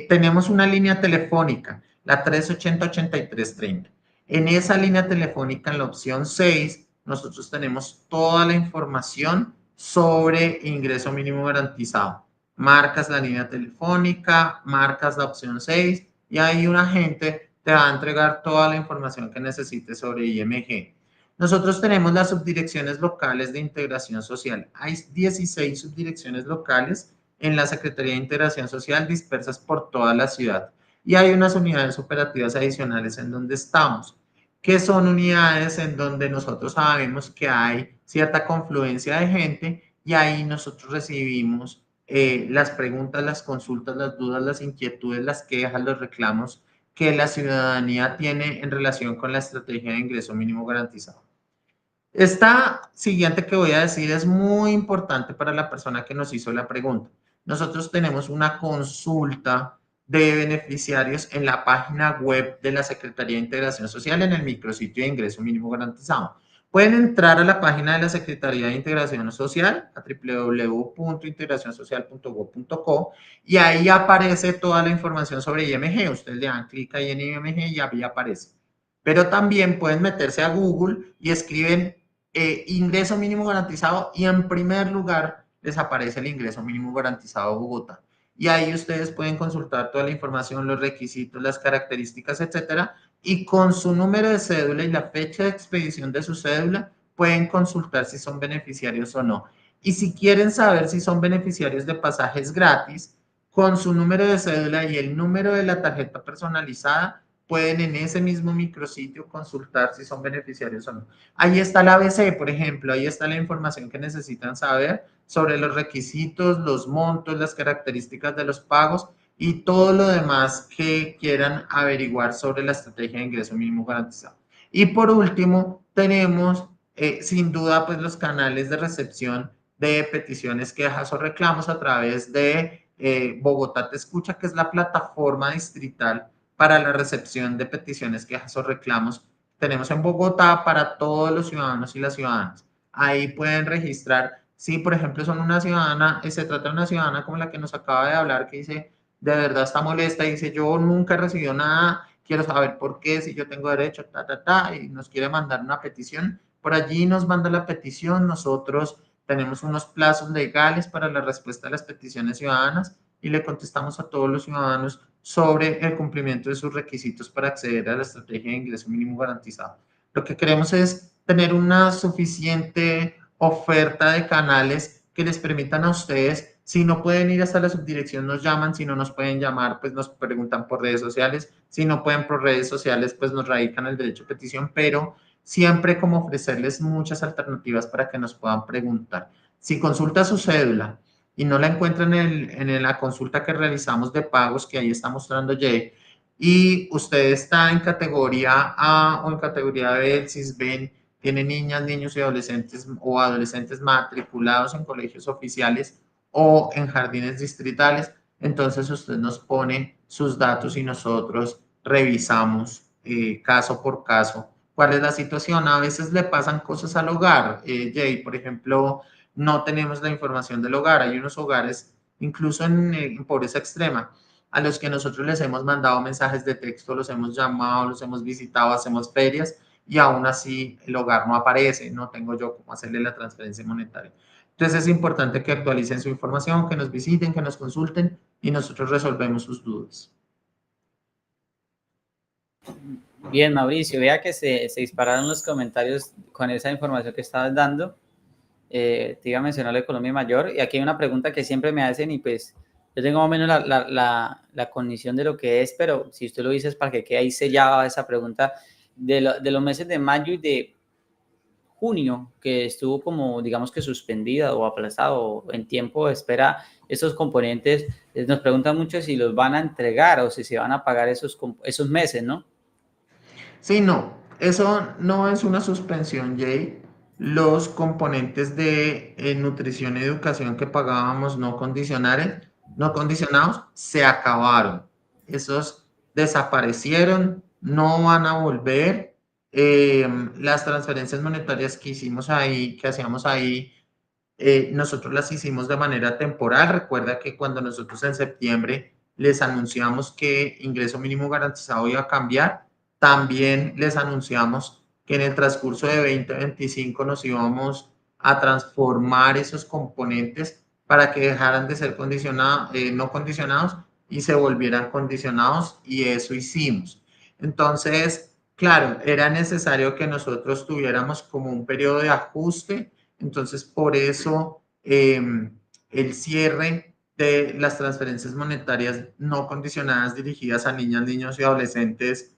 Tenemos una línea telefónica, la 380-8330. En esa línea telefónica, en la opción 6, nosotros tenemos toda la información sobre ingreso mínimo garantizado. Marcas la línea telefónica, marcas la opción 6 y ahí un agente te va a entregar toda la información que necesites sobre IMG. Nosotros tenemos las subdirecciones locales de integración social. Hay 16 subdirecciones locales en la Secretaría de Integración Social dispersas por toda la ciudad. Y hay unas unidades operativas adicionales en donde estamos, que son unidades en donde nosotros sabemos que hay cierta confluencia de gente y ahí nosotros recibimos las preguntas, las consultas, las dudas, las inquietudes, las quejas, los reclamos que la ciudadanía tiene en relación con la estrategia de ingreso mínimo garantizado. Esta siguiente que voy a decir es muy importante para la persona que nos hizo la pregunta. Nosotros tenemos una consulta de beneficiarios en la página web de la Secretaría de Integración Social en el micrositio de ingreso mínimo garantizado. Pueden entrar a la página de la Secretaría de Integración Social a www.integracionsocial.gov.co y ahí aparece toda la información sobre IMG. Ustedes le dan clic ahí en IMG y ahí aparece. Pero también pueden meterse a Google y escriben ingreso mínimo garantizado y en primer lugar les aparece el ingreso mínimo garantizado Bogotá. Y ahí ustedes pueden consultar toda la información, los requisitos, las características, etcétera. Y con su número de cédula y la fecha de expedición de su cédula, pueden consultar si son beneficiarios o no. Y si quieren saber si son beneficiarios de pasajes gratis, con su número de cédula y el número de la tarjeta personalizada, pueden en ese mismo micrositio consultar si son beneficiarios o no. Ahí está la ABC, por ejemplo, ahí está la información que necesitan saber sobre los requisitos, los montos, las características de los pagos y todo lo demás que quieran averiguar sobre la estrategia de ingreso mínimo garantizado. Y por último, tenemos sin duda pues los canales de recepción de peticiones, quejas o reclamos a través de Bogotá Te Escucha, que es la plataforma distrital para la recepción de peticiones, quejas o reclamos. Tenemos en Bogotá para todos los ciudadanos y las ciudadanas. Ahí pueden registrar, si por ejemplo son una ciudadana, se trata de una ciudadana como la que nos acaba de hablar, que dice, de verdad está molesta, y dice, yo nunca he recibido nada, quiero saber por qué, si yo tengo derecho, y nos quiere mandar una petición, por allí nos manda la petición, nosotros tenemos unos plazos legales para la respuesta a las peticiones ciudadanas y le contestamos a todos los ciudadanos sobre el cumplimiento de sus requisitos para acceder a la estrategia de ingreso mínimo garantizado. Lo que queremos es tener una suficiente oferta de canales que les permitan a ustedes, si no pueden ir hasta la subdirección, nos llaman, si no nos pueden llamar, pues nos preguntan por redes sociales, si no pueden por redes sociales, pues nos radican el derecho a petición, pero siempre como ofrecerles muchas alternativas para que nos puedan preguntar. Si consulta su cédula, y no la encuentran en la consulta que realizamos de pagos que ahí está mostrando Jay, y usted está en categoría A o en categoría B del CISBEN, tiene niñas, niños y adolescentes o adolescentes matriculados en colegios oficiales o en jardines distritales, entonces usted nos pone sus datos y nosotros revisamos caso por caso cuál es la situación. A veces le pasan cosas al hogar, Jay, por ejemplo, no tenemos la información del hogar. Hay unos hogares, incluso en pobreza extrema, a los que nosotros les hemos mandado mensajes de texto, los hemos llamado, los hemos visitado, hacemos ferias y aún así el hogar no aparece, no tengo yo cómo hacerle la transferencia monetaria. Entonces es importante que actualicen su información, que nos visiten, que nos consulten y nosotros resolvemos sus dudas. Bien, Mauricio, vea que se dispararon los comentarios con esa información que estabas dando. Te iba a mencionar la economía mayor y aquí hay una pregunta que siempre me hacen y pues yo tengo más o menos la cognición de lo que es, pero si usted lo dice es para que quede ahí sellada esa pregunta de los meses de mayo y de junio, que estuvo como, digamos que suspendida o aplazado en tiempo de espera, esos componentes, nos preguntan mucho si los van a entregar o si se van a pagar esos meses, ¿no? Sí, no, eso no es una suspensión, Jay. Los componentes de nutrición y educación que pagábamos no condicionados se acabaron. Esos desaparecieron, no van a volver. Las transferencias monetarias que hicimos ahí, que hacíamos ahí, nosotros las hicimos de manera temporal. Recuerda que cuando nosotros en septiembre les anunciamos que ingreso mínimo garantizado iba a cambiar, también les anunciamos que en el transcurso de 2025 nos íbamos a transformar esos componentes para que dejaran de ser no condicionados y se volvieran condicionados, y eso hicimos. Entonces, claro, era necesario que nosotros tuviéramos como un periodo de ajuste. Entonces, por eso el cierre de las transferencias monetarias no condicionadas dirigidas a niñas, niños y adolescentes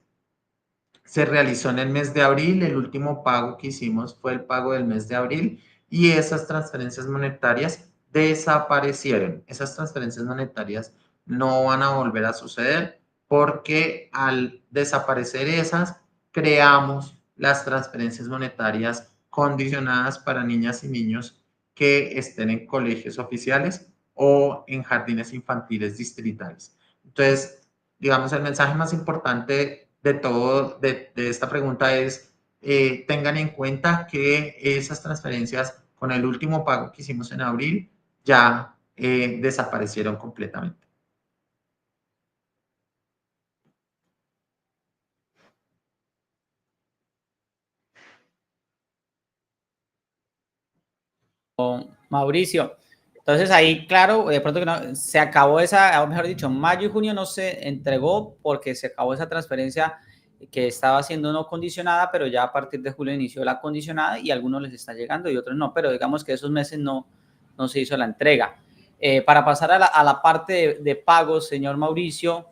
se realizó en el mes de abril. El último pago que hicimos fue el pago del mes de abril y esas transferencias monetarias desaparecieron. Esas transferencias monetarias no van a volver a suceder porque al desaparecer esas, creamos las transferencias monetarias condicionadas para niñas y niños que estén en colegios oficiales o en jardines infantiles distritales. Entonces, digamos, el mensaje más importante de todo, de esta pregunta es, tengan en cuenta que esas transferencias con el último pago que hicimos en abril ya desaparecieron completamente. Mauricio, entonces ahí, claro, de pronto que no, se acabó esa, o mejor dicho, mayo y junio no se entregó porque se acabó esa transferencia que estaba siendo no condicionada, pero ya a partir de julio inició la condicionada y a algunos les está llegando y otros no, pero digamos que esos meses no se hizo la entrega. Para pasar a la parte de pagos, señor Mauricio,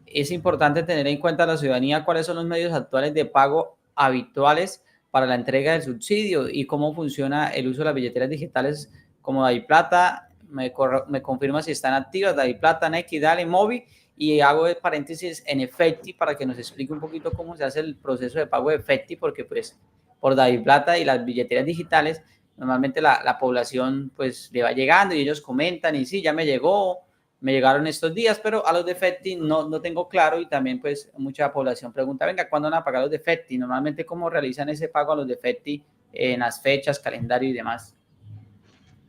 es importante tener en cuenta a la ciudadanía cuáles son los medios actuales de pago habituales para la entrega del subsidio y cómo funciona el uso de las billeteras digitales como DaviPlata. Me confirma si están activas DaviPlata, Nequi, Dale, Mobi, y hago el paréntesis en Efecti para que nos explique un poquito cómo se hace el proceso de pago de Efecti, porque pues por DaviPlata y las billeteras digitales normalmente la población pues le va llegando y ellos comentan y sí, ya me llegaron estos días, pero a los de FETI no tengo claro y también pues mucha población pregunta, venga, ¿cuándo van a pagar los de FETI? Normalmente, ¿cómo realizan ese pago a los de FETI en las fechas, calendario y demás?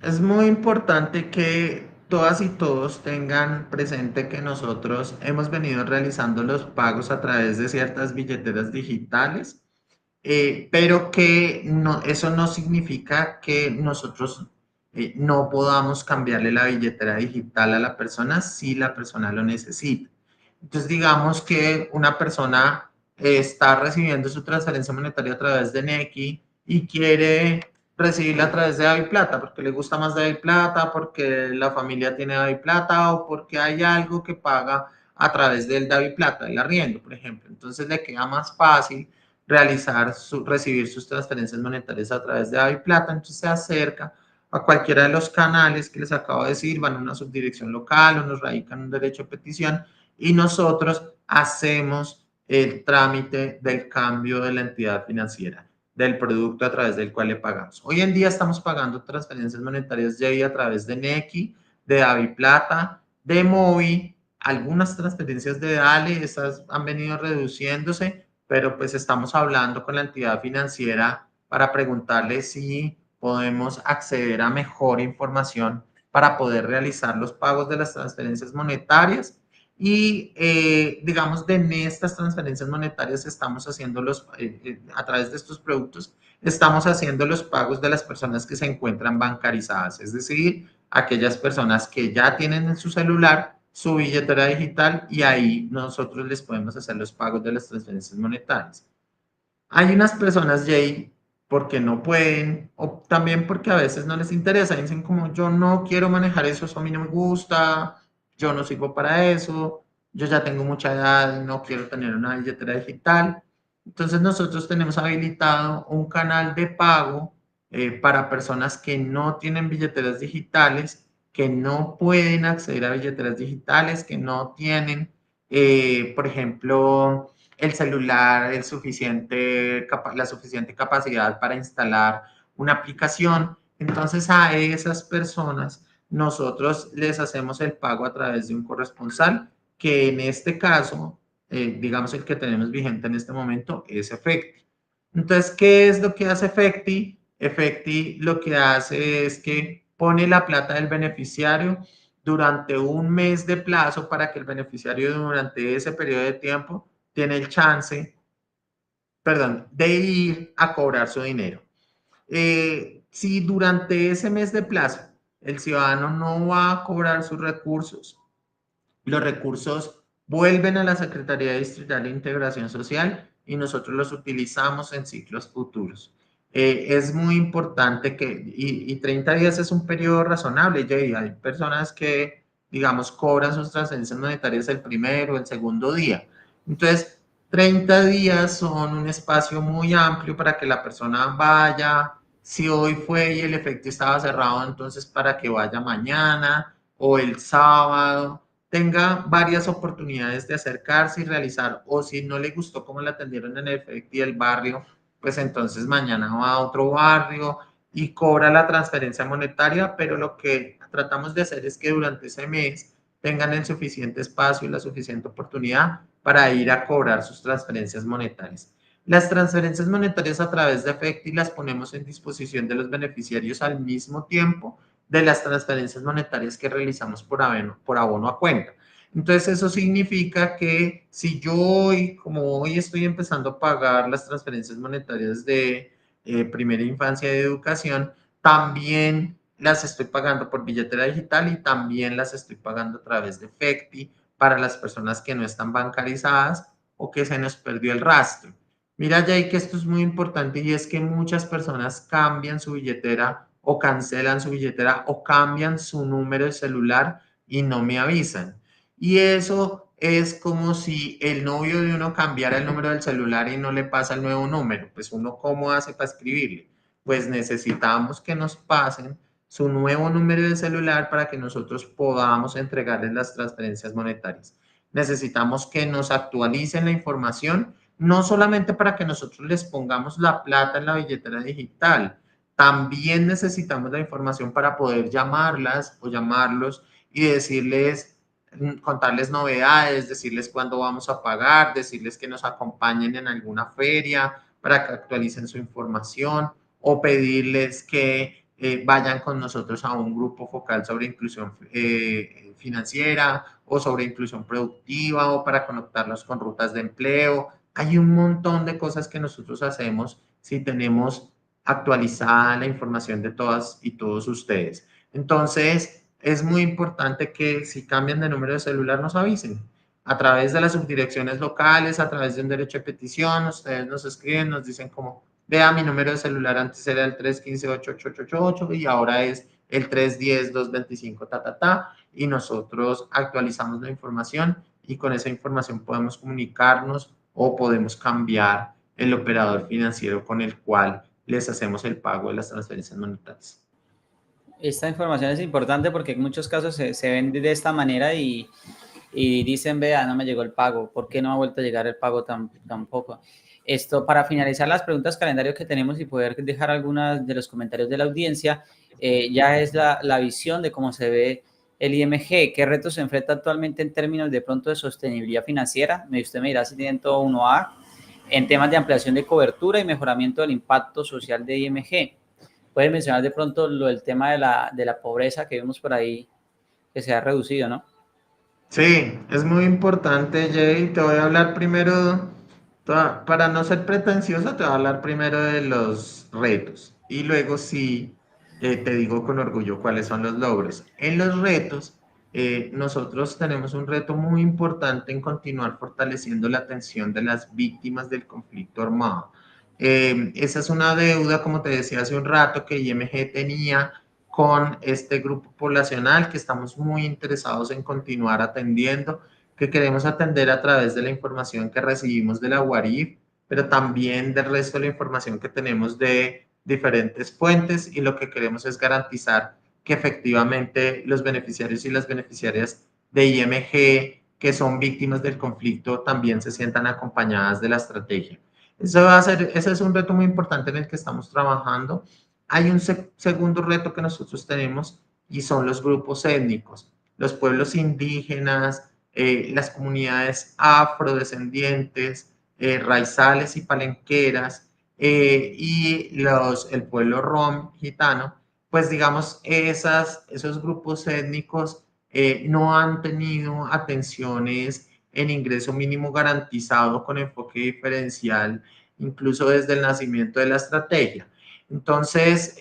Es muy importante que todas y todos tengan presente que nosotros hemos venido realizando los pagos a través de ciertas billeteras digitales, pero que no, eso no significa que nosotros no podamos cambiarle la billetera digital a la persona si la persona lo necesita. Entonces, digamos que una persona está recibiendo su transferencia monetaria a través de Nequi y quiere recibirla a través de DaviPlata porque le gusta más DaviPlata, porque la familia tiene DaviPlata o porque hay algo que paga a través del DaviPlata, el arriendo, por ejemplo. Entonces le queda más fácil recibir sus transferencias monetarias a través de DaviPlata. Entonces se acerca a cualquiera de los canales que les acabo de decir, van a una subdirección local o nos radican un derecho de petición y nosotros hacemos el trámite del cambio de la entidad financiera, del producto a través del cual le pagamos. Hoy en día estamos pagando transferencias monetarias ya a través de Nequi, de DaviPlata, de Movi, algunas transferencias de Dale, esas han venido reduciéndose, pero pues estamos hablando con la entidad financiera para preguntarle si podemos acceder a mejor información para poder realizar los pagos de las transferencias monetarias. y digamos de estas transferencias monetarias estamos haciendo a través de estos productos, estamos haciendo los pagos de las personas que se encuentran bancarizadas, es decir, aquellas personas que ya tienen en su celular su billetera digital y ahí nosotros les podemos hacer los pagos de las transferencias monetarias. Hay unas personas, Jay, porque no pueden, o también porque a veces no les interesa, dicen como yo no quiero manejar eso, eso a mí no me gusta, yo no sirvo para eso, yo ya tengo mucha edad, no quiero tener una billetera digital. Entonces nosotros tenemos habilitado un canal de pago para personas que no tienen billeteras digitales, que no pueden acceder a billeteras digitales, que no tienen, por ejemplo, el celular, la suficiente capacidad para instalar una aplicación. Entonces a esas personas nosotros les hacemos el pago a través de un corresponsal, que en este caso, digamos el que tenemos vigente en este momento, es Efecti. Entonces, ¿qué es lo que hace Efecti? Efecti lo que hace es que pone la plata del beneficiario durante un mes de plazo para que el beneficiario durante ese periodo de tiempo tiene el chance, perdón, de ir a cobrar su dinero. Si durante ese mes de plazo el ciudadano no va a cobrar sus recursos, los recursos vuelven a la Secretaría Distrital de Integración Social y nosotros los utilizamos en ciclos futuros. Es muy importante y 30 días es un periodo razonable, y hay personas que, digamos, cobran sus transferencias monetarias el primero o el segundo día. Entonces, 30 días son un espacio muy amplio para que la persona vaya. Si hoy fue y el efecto estaba cerrado, entonces para que vaya mañana o el sábado, tenga varias oportunidades de acercarse y realizar, o si no le gustó cómo la atendieron en el efecto y el barrio, pues entonces mañana va a otro barrio y cobra la transferencia monetaria, pero lo que tratamos de hacer es que durante ese mes tengan el suficiente espacio y la suficiente oportunidad para ir a cobrar sus transferencias monetarias. Las transferencias monetarias a través de Efecti las ponemos en disposición de los beneficiarios al mismo tiempo de las transferencias monetarias que realizamos por abono a cuenta. Entonces, eso significa que si yo hoy, como hoy estoy empezando a pagar las transferencias monetarias de primera infancia y educación, también las estoy pagando por billetera digital y también las estoy pagando a través de Efecti para las personas que no están bancarizadas o que se nos perdió el rastro. Mira, Jay, que esto es muy importante y es que muchas personas cambian su billetera o cancelan su billetera o cambian su número de celular y no me avisan. Y eso es como si el novio de uno cambiara el número del celular y no le pasa el nuevo número. Pues uno, ¿cómo hace para escribirle? Pues necesitamos que nos pasen su nuevo número de celular para que nosotros podamos entregarles las transferencias monetarias. Necesitamos que nos actualicen la información, no solamente para que nosotros les pongamos la plata en la billetera digital, también necesitamos la información para poder llamarlas o llamarlos y decirles, contarles novedades, decirles cuándo vamos a pagar, decirles que nos acompañen en alguna feria para que actualicen su información o pedirles que vayan con nosotros a un grupo focal sobre inclusión financiera o sobre inclusión productiva o para conectarlos con rutas de empleo. Hay un montón de cosas que nosotros hacemos si tenemos actualizada la información de todas y todos ustedes. Entonces, es muy importante que si cambian de número de celular nos avisen. A través de las subdirecciones locales, a través de un derecho de petición, ustedes nos escriben, nos dicen como, vea, mi número de celular antes era el 315-8888 y ahora es el 310-225, y nosotros actualizamos la información y con esa información podemos comunicarnos o podemos cambiar el operador financiero con el cual les hacemos el pago de las transferencias monetarias. Esta información es importante porque en muchos casos se ven de esta manera y dicen, vea, no me llegó el pago, ¿por qué no ha vuelto a llegar el pago tampoco? Esto, para finalizar las preguntas calendario que tenemos y poder dejar algunas de los comentarios de la audiencia, ya es la visión de cómo se ve el IMG, qué retos se enfrenta actualmente en términos de pronto de sostenibilidad financiera, usted me dirá si tienen todo 1A, en temas de ampliación de cobertura y mejoramiento del impacto social de IMG. Puede mencionar de pronto lo del tema de la pobreza que vemos por ahí que se ha reducido, ¿no? Sí, es muy importante, Jay. Te voy a hablar primero, para no ser pretencioso, te voy a hablar primero de los retos y luego sí te digo con orgullo cuáles son los logros. En los retos, nosotros tenemos un reto muy importante en continuar fortaleciendo la atención de las víctimas del conflicto armado. Esa es una deuda, como te decía hace un rato, que IMG tenía con este grupo poblacional que estamos muy interesados en continuar atendiendo, que queremos atender a través de la información que recibimos de la UARIF, pero también del resto de la información que tenemos de diferentes fuentes, y lo que queremos es garantizar que efectivamente los beneficiarios y las beneficiarias de IMG que son víctimas del conflicto también se sientan acompañadas de la estrategia. Ese es un reto muy importante en el que estamos trabajando. Hay un segundo reto que nosotros tenemos y son los grupos étnicos, los pueblos indígenas, las comunidades afrodescendientes, raizales y palenqueras, el pueblo rom gitano. Pues digamos, esos grupos étnicos no han tenido atenciones en ingreso mínimo garantizado con enfoque diferencial, incluso desde el nacimiento de la estrategia. Entonces,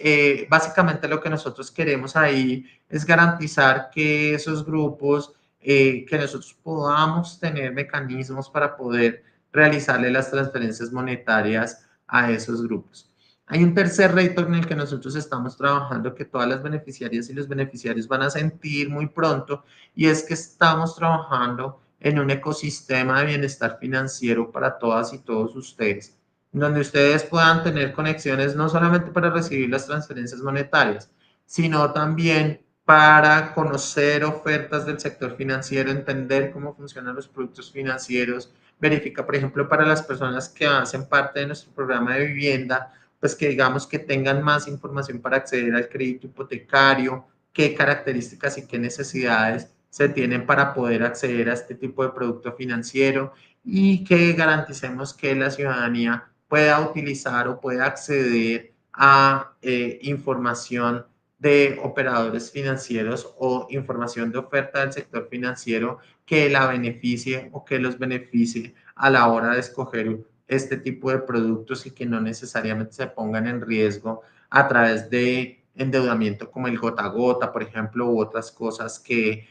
básicamente lo que nosotros queremos ahí es garantizar que esos grupos, que nosotros podamos tener mecanismos para poder realizarle las transferencias monetarias a esos grupos. Hay un tercer reto en el que nosotros estamos trabajando que todas las beneficiarias y los beneficiarios van a sentir muy pronto, y es que estamos trabajando en un ecosistema de bienestar financiero para todas y todos ustedes, donde ustedes puedan tener conexiones no solamente para recibir las transferencias monetarias, sino también para conocer ofertas del sector financiero, entender cómo funcionan los productos financieros, verifica, por ejemplo, para las personas que hacen parte de nuestro programa de vivienda, pues que digamos que tengan más información para acceder al crédito hipotecario, qué características y qué necesidades se tienen para poder acceder a este tipo de producto financiero, y que garanticemos que la ciudadanía pueda utilizar o pueda acceder a información de operadores financieros o información de oferta del sector financiero que la beneficie o que los beneficie a la hora de escoger este tipo de productos, y que no necesariamente se pongan en riesgo a través de endeudamiento como el gota a gota, por ejemplo, u otras cosas que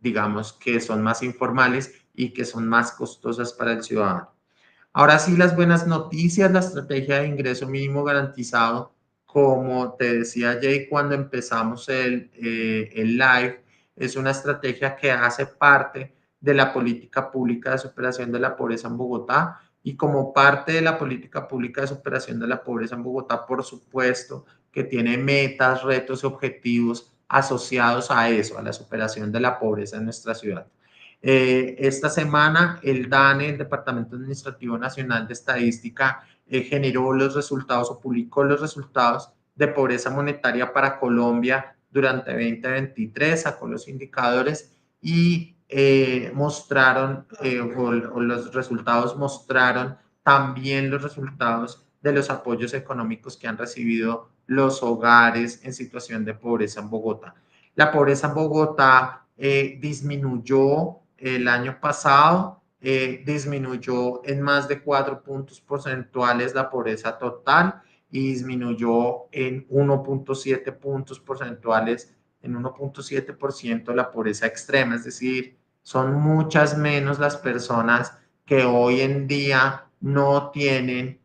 digamos que son más informales y que son más costosas para el ciudadano. Ahora sí, las buenas noticias, la estrategia de ingreso mínimo garantizado, como te decía Jay cuando empezamos el live, es una estrategia que hace parte de la política pública de superación de la pobreza en Bogotá, y como parte de la política pública de superación de la pobreza en Bogotá, por supuesto que tiene metas, retos y objetivos asociados a eso, a la superación de la pobreza en nuestra ciudad. Esta semana el DANE, el Departamento Administrativo Nacional de Estadística, generó los resultados o publicó los resultados de pobreza monetaria para Colombia durante 2023, sacó los indicadores y mostraron, o los resultados mostraron también los resultados de los apoyos económicos que han recibido los hogares en situación de pobreza en Bogotá. La pobreza en Bogotá disminuyó el año pasado, disminuyó en más de 4 puntos porcentuales la pobreza total, y disminuyó en 1.7 puntos porcentuales, en 1.7% la pobreza extrema, es decir, son muchas menos las personas que hoy en día no tienen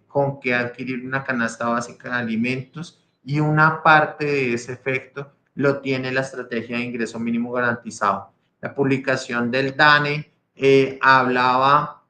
con qué adquirir una canasta básica de alimentos, y una parte de ese efecto lo tiene la estrategia de ingreso mínimo garantizado. La publicación del DANE hablaba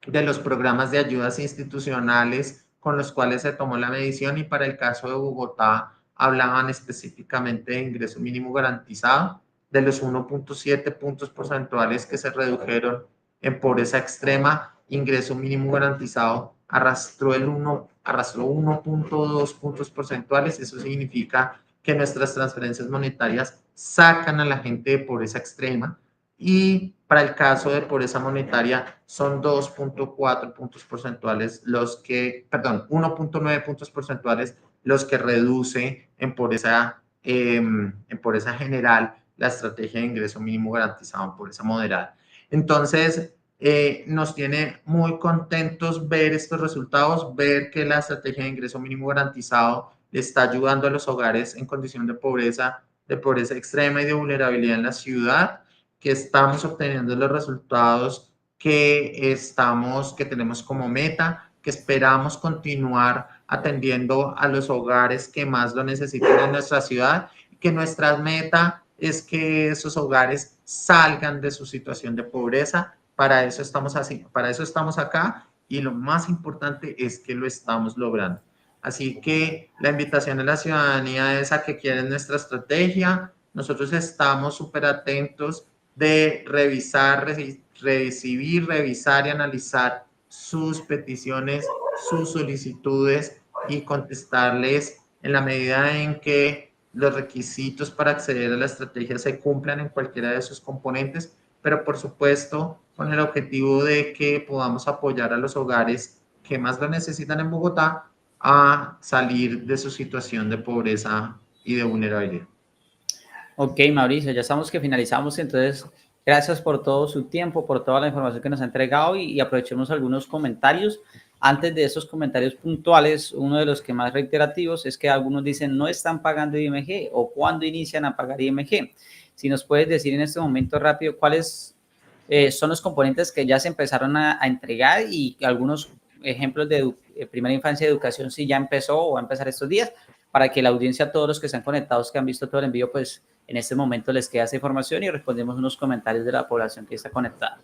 de los programas de ayudas institucionales con los cuales se tomó la medición, y para el caso de Bogotá hablaban específicamente de ingreso mínimo garantizado, de los 1.7 puntos porcentuales que se redujeron en pobreza extrema. Ingreso mínimo garantizado arrastró 1.2 puntos porcentuales. Eso significa que nuestras transferencias monetarias sacan a la gente de pobreza extrema, y para el caso de pobreza monetaria son 2.4 puntos porcentuales los que, perdón, 1.9 puntos porcentuales los que reduce en pobreza general la estrategia de ingreso mínimo garantizado en pobreza moderada. Entonces, nos tiene muy contentos ver estos resultados, ver que la estrategia de ingreso mínimo garantizado le está ayudando a los hogares en condición de pobreza extrema y de vulnerabilidad en la ciudad, que estamos obteniendo los resultados que tenemos como meta, que esperamos continuar atendiendo a los hogares que más lo necesitan en nuestra ciudad, que nuestra meta es que esos hogares salgan de su situación de pobreza. Para eso estamos acá y lo más importante es que lo estamos logrando. Así que la invitación a la ciudadanía es a que quieren nuestra estrategia. Nosotros estamos súper atentos de revisar, recibir, revisar y analizar sus peticiones, sus solicitudes y contestarles en la medida en que los requisitos para acceder a la estrategia se cumplan en cualquiera de sus componentes, pero por supuesto con el objetivo de que podamos apoyar a los hogares que más lo necesitan en Bogotá a salir de su situación de pobreza y de vulnerabilidad. Ok, Mauricio, ya estamos que finalizamos, entonces gracias por todo su tiempo, por toda la información que nos ha entregado y aprovechemos algunos comentarios. Antes de esos comentarios puntuales, uno de los que más reiterativos es que algunos dicen no están pagando IMG o cuándo inician a pagar IMG. Si nos puedes decir en este momento rápido cuáles son los componentes que ya se empezaron a entregar y algunos ejemplos de primera infancia y educación si ya empezó o va a empezar estos días, para que la audiencia, todos los que están conectados, que han visto todo el envío, pues en este momento les queda esa información y respondemos unos comentarios de la población que está conectada.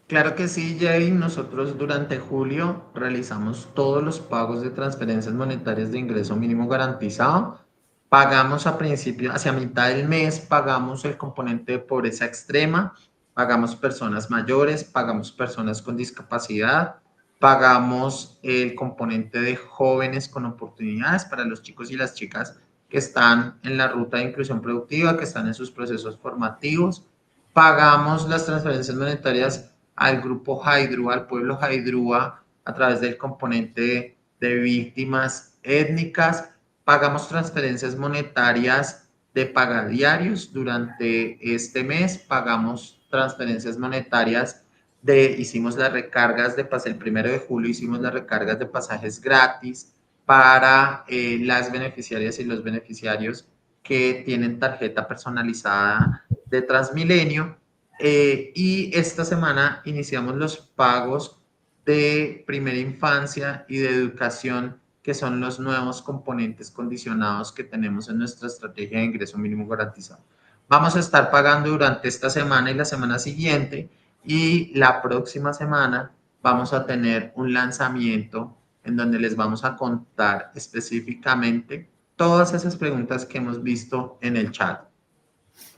Claro que sí, Jay. Nosotros durante julio realizamos todos los pagos de transferencias monetarias de ingreso mínimo garantizado. Pagamos hacia mitad del mes, pagamos el componente de pobreza extrema, pagamos personas mayores, pagamos personas con discapacidad, pagamos el componente de jóvenes con oportunidades para los chicos y las chicas que están en la ruta de inclusión productiva, que están en sus procesos formativos. Pagamos las transferencias monetarias al grupo Haidrúa, al pueblo Haidrúa, a través del componente de víctimas étnicas. Pagamos transferencias monetarias de pagadiarios durante este mes. Pagamos transferencias monetarias hicimos las recargas el 1 de julio, hicimos las recargas de pasajes gratis para las beneficiarias y los beneficiarios que tienen tarjeta personalizada de Transmilenio. Y esta semana iniciamos los pagos de primera infancia y de educación, que son los nuevos componentes condicionados que tenemos en nuestra estrategia de ingreso mínimo garantizado. Vamos a estar pagando durante esta semana y la semana siguiente, y la próxima semana vamos a tener un lanzamiento en donde les vamos a contar específicamente todas esas preguntas que hemos visto en el chat.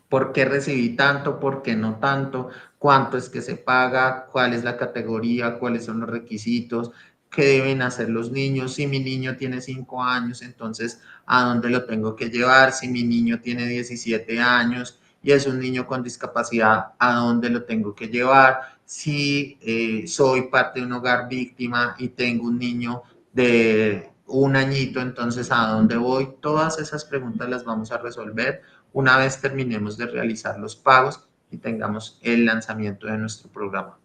¿Por qué recibí tanto? ¿Por qué no tanto? ¿Cuánto es que se paga? ¿Cuál es la categoría? ¿Cuáles son los requisitos? ¿Qué deben hacer los niños? Si mi niño tiene 5 años, entonces, ¿a dónde lo tengo que llevar? Si mi niño tiene 17 años y es un niño con discapacidad, ¿a dónde lo tengo que llevar? Si soy parte de un hogar víctima y tengo un niño de 1 añito, entonces, ¿a dónde voy? Todas esas preguntas las vamos a resolver una vez terminemos de realizar los pagos y tengamos el lanzamiento de nuestro programa.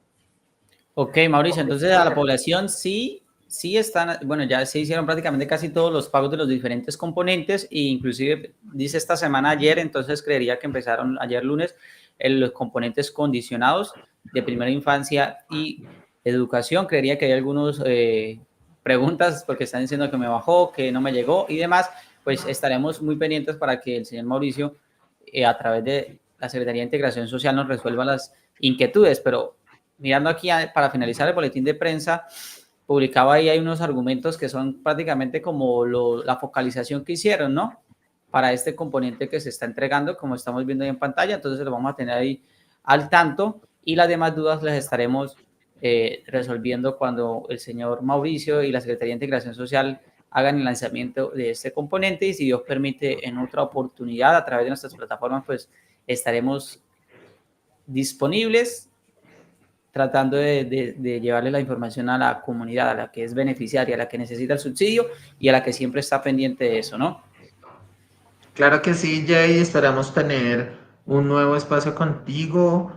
Ok, Mauricio, entonces a la población sí están, bueno, ya se hicieron prácticamente casi todos los pagos de los diferentes componentes e inclusive dice esta semana ayer, entonces creería que empezaron ayer lunes los componentes condicionados de primera infancia y educación. Creería que hay algunas preguntas porque están diciendo que me bajó, que no me llegó y demás. Pues estaremos muy pendientes para que el señor Mauricio a través de la Secretaría de Integración Social nos resuelva las inquietudes, pero mirando aquí para finalizar el boletín de prensa, publicaba ahí hay unos argumentos que son prácticamente como la focalización que hicieron, ¿no? Para este componente que se está entregando, como estamos viendo ahí en pantalla, entonces lo vamos a tener ahí al tanto y las demás dudas las estaremos resolviendo cuando el señor Mauricio y la Secretaría de Integración Social hagan el lanzamiento de este componente y si Dios permite en otra oportunidad a través de nuestras plataformas, pues estaremos disponibles tratando de llevarle la información a la comunidad, a la que es beneficiaria, a la que necesita el subsidio y a la que siempre está pendiente de eso, ¿no? Claro que sí, Jay, esperamos tener un nuevo espacio contigo,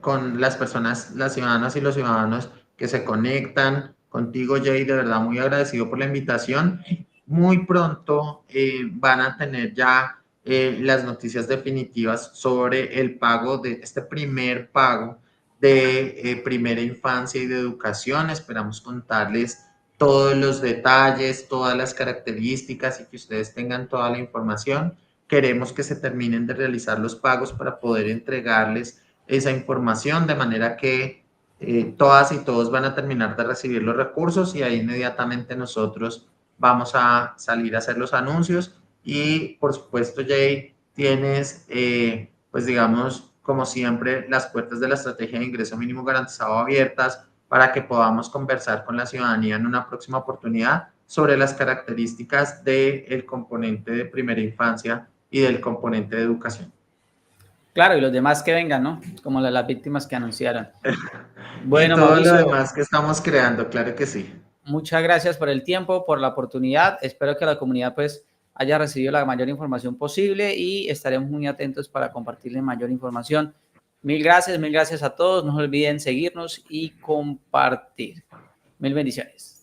con las personas, las ciudadanas y los ciudadanos que se conectan. Contigo, Jay, de verdad muy agradecido por la invitación. Muy pronto van a tener ya las noticias definitivas sobre el pago de este primer pago de primera infancia y de educación. Esperamos contarles todos los detalles, todas las características y que ustedes tengan toda la información. Queremos que se terminen de realizar los pagos para poder entregarles esa información de manera que todas y todos van a terminar de recibir los recursos y ahí inmediatamente nosotros vamos a salir a hacer los anuncios y por supuesto, Jay, tienes, pues digamos, como siempre, las puertas de la estrategia de ingreso mínimo garantizado abiertas para que podamos conversar con la ciudadanía en una próxima oportunidad sobre las características del componente de primera infancia y del componente de educación. Claro, y los demás que vengan, ¿no? Como las víctimas que anunciaron. Y Bueno, todo lo Mauricio, demás que estamos creando, claro que sí. muchas gracias por el tiempo, por la oportunidad. Espero que la comunidad pues haya recibido la mayor información posible y estaremos muy atentos para compartirle mayor información. Mil gracias a todos. No olviden seguirnos y compartir. Mil bendiciones.